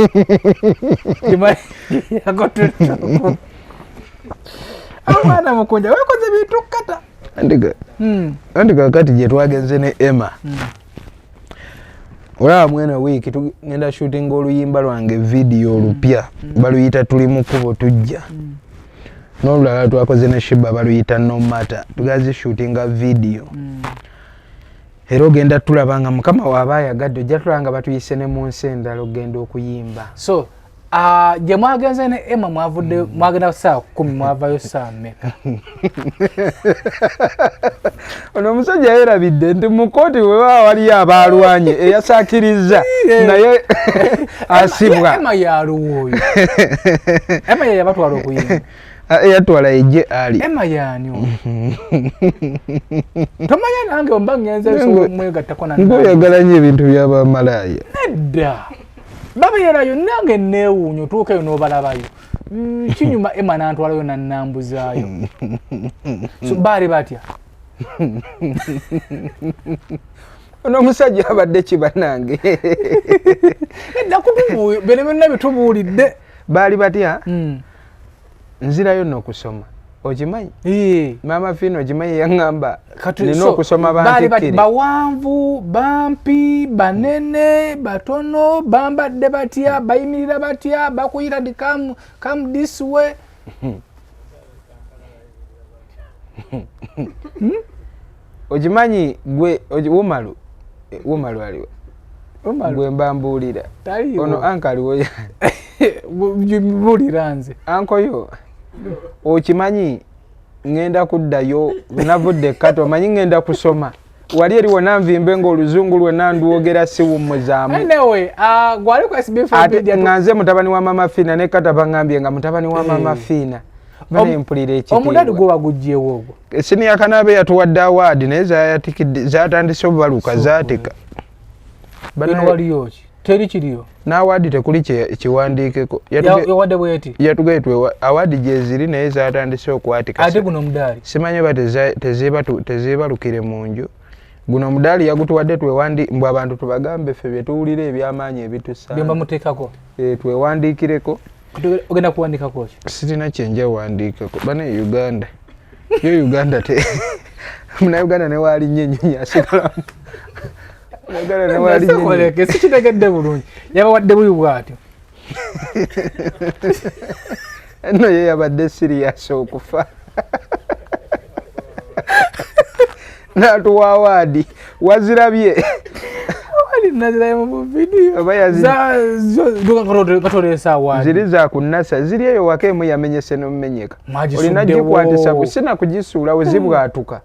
Yagotutuku. Amwana Mukunja weekoze bintu kata. Andiga kati gye twagenze ne Emma. Olaba mwena wiiki tugenda shooting oluyimba lwange video olupya. Baluyita tuli mu kkubo tujja. N'olulala twakoze ne Shiba baluyita no matter. Tugazi shootinga video. Era ogenda tulaba nga Mukama waaba ayagadde ojja tulanga batuyise ne mu nsi endala ogenda okuyimba. So gye mwagenze ne Emma mwavudde mwagenda saa 10 mwavayo saa mmeka? Ono omusajja yeerabidde nti mu kooti we baba waliyo abaalwanye eyasaakiriza naye asibwa. Emma yaluwa oyo. Emma yabatwala okuyimba. Eyatwala ejje ali. Emma yaani oyo. Tomanya nange omba ngenze mwegattako nange. Ngoyagala nnyo ebintu by'abamalaaya. Nedda. Babeerayo nange neewuunyo tuukeyo n'obalabayo. Kinyuma Emma n'antwalayo nannambuzaayo. So baali batya? Ono omusajja abadde kibanange. Nedda kutubuulira bene byonna bitubuulidde. Baali batya? Nzirayo n'okusoma. Okimanyi? Mama Fino okimanyi yaŋŋamba nina okusoma bantikkire. Bawanvu, bampi, banene, batono, bambadde batya, bayimirira batya, bakuyita di come this way. Okimanyi gwe Wumalu aliwo. Gwe mbambuulira. Ono anka aliwo. Buulira nze. Ankoyo. Okimanyi ngenda kuddayo navudde kati omanyi ngenda kusoma wali eriwo nanvimbe ng'oluzungu lwonna ndwogera siwummuzaamu. Anyway, gwali ku SB4 Media nga nze mutabani wa Mama Fina ne kata baŋŋambye nga mutabani wa Mama Fina bane mpulira ekitiibwa. Omudadu gwe wagugyewo ogwo? Senior Kanabe yatuwadde award naye zayatandise obubaluka zaatika. Bino waliyo ki? teri kiriyo na awadi tekuli kiwandiikeko yawadde bweti yatugaitwe awadi gyeziri naye zatandise okwatika ate guno mudaali simanyi ba tezeebalukire mu nju guno mudaali yagutuwadde mbw abantu tubagambe ffe bye tuwulira ebyamaanyi ebitusa byemba muteekako twewandiikireko ogenda kuwandiikako ki sirina kyenja wandiikako bane Uganda yo Uganda te muna Uganda ne waali nnyo ennyonyi asigalamu Uganda ne waali nnyo sikitegedde bulungi yabawadde buyi bwatyo no ye yabadde sirias okufa natuwa awadi wazirabye ziri za kunasa ziri eyo waka emu yamenyese nomumenyeka olina gikwatisa busina kugisuula wezibwatuka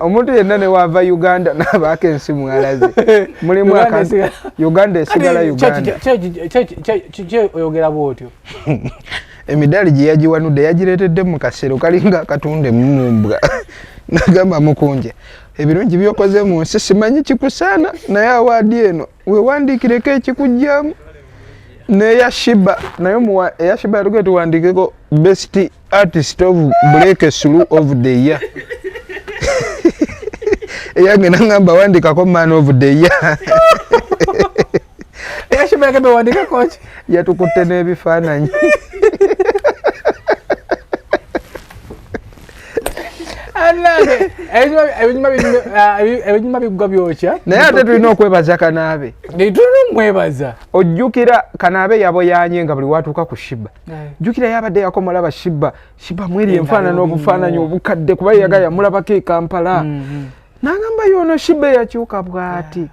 omuntu yenna newava Uganda nabaako ensi mwalaze mulimu Uganda esigala Uganda oyogera bwotyo emidaali gye yagiwanudde yagireetedde mu kasero kalinga katunde mumumbwa nagamba Mukunja ebirungi byokoze mu nsi simanyi kikusaana naye awaadi eno wewandiikireko ekikujjamu neya sheebah naye eya sheebah yatuge tuwandiikeko best artist of breakthrough of the year eyange nangamba wandikako man of the year eya sheebah yagamba wandikako ki yatukutte n'ebifaananyi ebinyuma bigwa byokya naye ate tulina okwebaza Kanaabe tulina omwebaza ojjukira Kanaabe yaboyanye nga buli watuuka ku sheebah jjukira yabadde yakomolaba sheebah mweri enfaanana obufaananyi obukadde kuba yagala yamulabako e Kampala n'agamba yono sheebah yakyuka bw'ati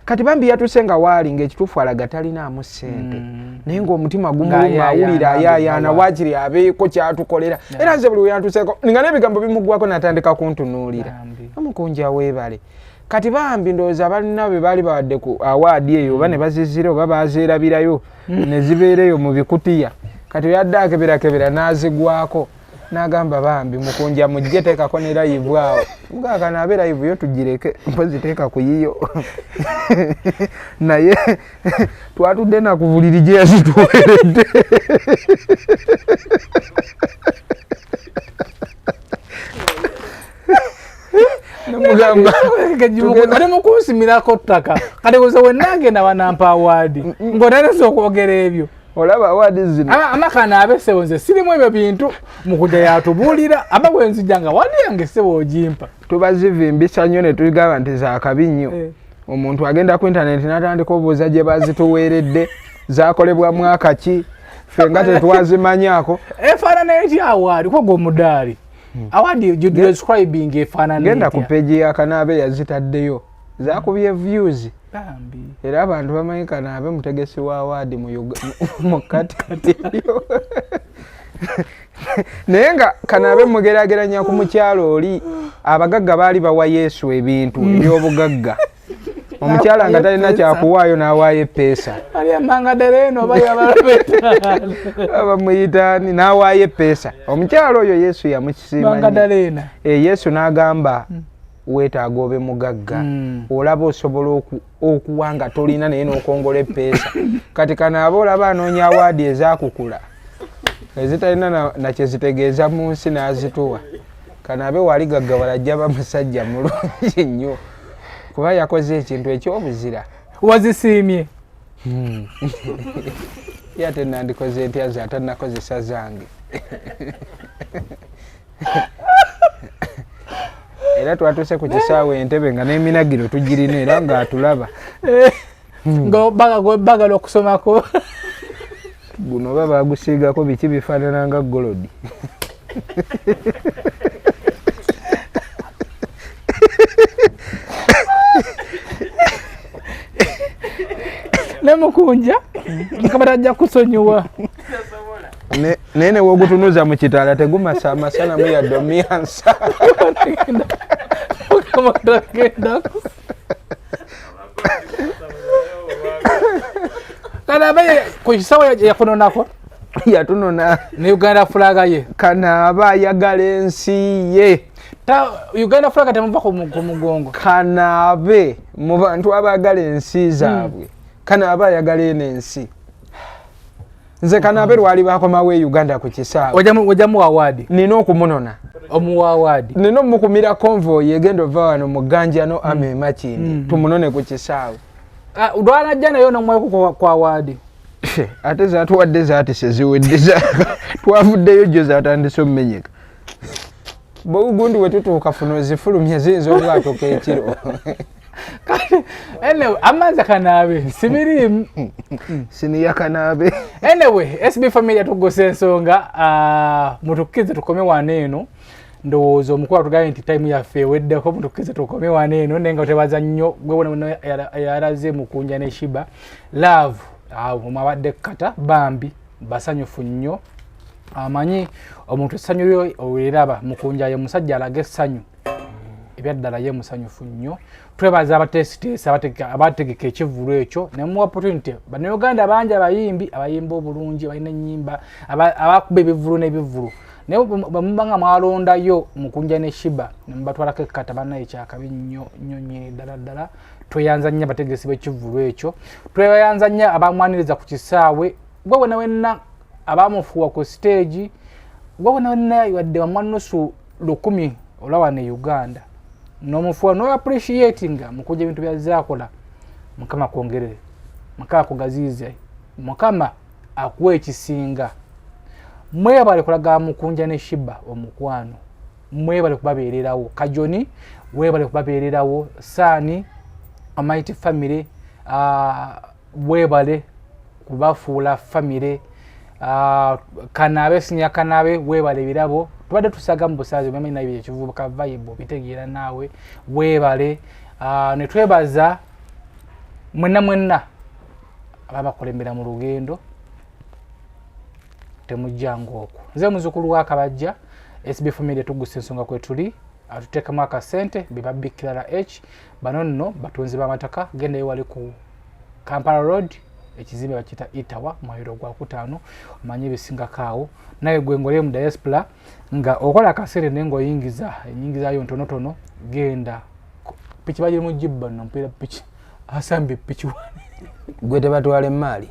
kati bambi yatuse nga waali ng'ekituufu alaga talinaamu ssente naye ng'omutima gumuluma awulira ayaayaana waakiri abeeko kyatukolera era nze buli weyantuseeko nga n'ebigambo bimugwako natandika kuntunuulira Mukunja weebale kati bambi ndowooza balina be baali bawadde ku awaadi eyo oba ne bazizira oba bazeerabirayo ne zibeera eyo mu bikutiya kati yadde akeberakebera n'azigwako n'agamba bambi Mukunja mujje teekako ne live awo mugaka naabe live yo tugireke mpozi teeka ku yiyo naye twatudde na ku buliri gye yazituweeredde namugamba kati mukunsimirako ttaka kati kuze wenagenda banampa awaadi ng'otanese okwogera ebyo olaba awaadi zino amaka naabe ssebo nze sirimu ebyo bintu Mukunja yatubuulira aba bwenzijja nga waadi yange ssebo ogimpa tubazivimbisa nnyo ne tugamba nti zaakabi nnyo omuntu agenda ku intaneti n'atandika obuuza gye bazituweeredde zakolebwa mwaka ki ffe nga tetwazimanyaako efaanana etya awaadi kwogwo omudaali awaadi describing efaanana genda ku peegi ya Kanaabe yazitaddeyo zakubye views era abantu bamanyi Kanaabe mutegesi wa awaadi mu katikati eyo naye nga Kanaabe mugeraageranya ku mukyalo oli abagagga baali bawa Yesu ebintu ebyobugagga omukyala nga talina kyakuwaayo n'awaayo epeesa abamuyitaani n'awaayo epeesa omukyala oyo Yesu yamukisiima Yesu n'agamba weetaaga obe mugagga olaba osobola okuwanga tolina naye n'okongola epeesa kati Kanaabe olaba anoonya awaadi ezakukula ezitalina nakyezitegeeza mu nsi n'azituwa Kanaabe wali gaggawala ajja bamusajja mulungi nnyo kuba yakoze ekintu ekyobuzira wazisiimye yate nandikoze ntya ze atanakozesa zange era twatuse ku kisaawe Entebbe nga n'eminagiro tugirina era ng'atulaba bagala okusomako guno oba bagusiigako biki bifaanana nga golodi ne Mukunja Mukama ajja kusonyiwa naye newogutunuza mu kitaala tegumasa amasana mu yadde omyansa Mukama tagenda Kanaabe ku kisawo yakunonako yatunona ne Uganda fulaga ye Kanaabe ayagala ensi ye Uganda flag temuva ku mugongo. Kanaabe mu bantu abagala ensi zaabwe. Kanaabe ayagala ensi. Nze Kanaabe lwali bakomawo Uganda ku kisaawe. Ojamu award. Nina okumunona. Omuwa award. Nino mukumira convoy egendo vano muganja no ame machini. Tumunone ku kisaawe. Udwana jana yo no mwe kwa award. Ate za tuwadde zaati seziwedde twavuddeyo jo zaatandise omumenyeka. Bogundi wetutuuka funo zifulumya zinzo ng'atoka ekiro. Anyway, amanza Kanaabe sibiri siniya Kanaabe. Anyway, SB4 Media Tuggussa Enssonga mutukize tukome waneeno ndowooza omukulu tugaye nti time yaffe weddeko mutukize tukome waneeno nenga tebaza nnyo gwe wona yaraze Mukunja ne sheebah love mumabadde kata bambi basanyufu nnyo amanyi omuntu essanyu lyo owiraba Mukunja ye musajja alaga essanyu ebyaddala ye musanyufu nnyo twebaza abatesiteesa abategeka ekivulu ekyo ne mu opportunity bano Uganda bangi abayimba obulungi balina ennyimba abakuba ebivulu n'ebivulu naye bamubanga mwalondayo Mukunja ne sheebah ne mubatwalako ekkata bannaye kyakabi nnyo ddala tweyanza nnyo abategesi b'ekivulu ekyo tweyanza nnyo abamwaniriza ku kisaawe gwe wena wenna abamufuwa ku stage gwe wena wenna wadde bamwanusu 10 olawa ne Uganda nomufuwa no appreciatinga Mukunja ebintu byazaakola Mukama kwongerere Mukama kugazize Mukama akuwe ekisinga mwebale kulaga Mukunja ne sheebah omukwano mwebale kubabeererawo Kajoni webale kubabeererawo Sani Mighty family webale kubafuula family Kanaabe sinya Kanaabe webale birabo tubadde tusaga mu busaze mama ina bye kivubuka vibe bitegeera naawe webale ne twebaza mwenna ababakolembera mu lugendo temujjango okwo nze muzukulu wa Kabajja SB4 Media Tuggussa Enssonga kwe tuli atuteekamu akasente biba Bikilala H bano nno batunzi b'amataka genda wali ku Kampala Road ekizimbe bakita Itawa mwayiro gwa kutaano omanyi bisinga kaawo naye gwe ngole mu diaspora nga okola akasere nengo yingiza yo ntonotono genda pichi baje mu jibba no mpira pichi asambi pichi gwe tebatwale mali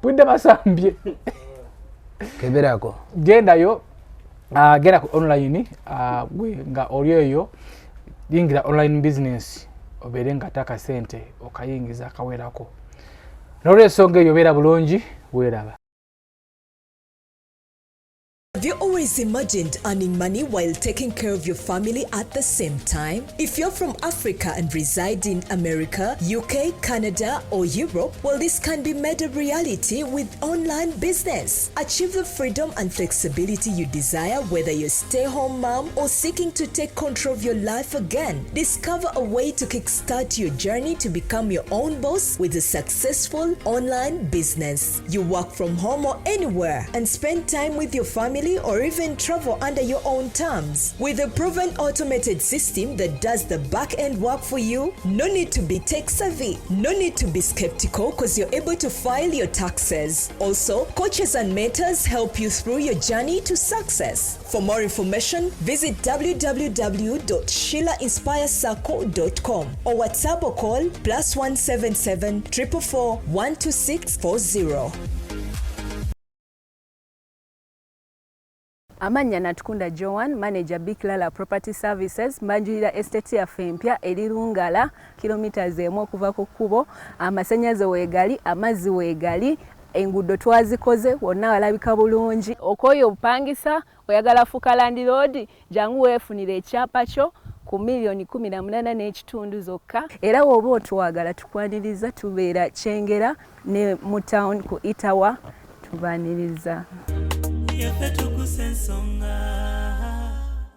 punda basambye keberako genda yo genda ku online gwe nga olyeyo yingira online business oberenga taka sente okayingiza akawerako n'olwensonga eyo beera bulungi weeraba. Have you always imagined earning money while taking care of your family at the same time? If you're from Africa and reside in America, UK, Canada, or Europe, well, this can be made a reality with online business. Achieve the freedom and flexibility you desire, whether you're a stay-home mom or seeking to take control of your life again. Discover a way to kickstart your journey to become your own boss with a successful online business. You work from home or anywhere and spend time with your family or even travel under your own terms. With a proven automated system that does the back-end work for you, no need to be tech savvy, no need to be skeptical because you're able to file your taxes. Also, coaches and mentors help you through your journey to success. For more information, visit www.sheilainspirecircle.com or WhatsApp or call +177 444 12640. Amanya Natukunda Joan, manager Byagwera Property Services, mbanjirira estate yaffe empya eri Lungala kilometers emu okuva ku kkubo, amasannyalaze weegali, amazzi weegali, enguudo twazikoze, wonna walabika bulungi. Okoyo obupangisa, oyagala fuka Land Road, jangu weefunire ekyapa kyo ku $1,18,000 n'ekitundu zokka. Era woba otwagala tukwaniriza tubeera Kyengera ne mu town ku Itawa tubaniriza. Tuggussa Enssonga.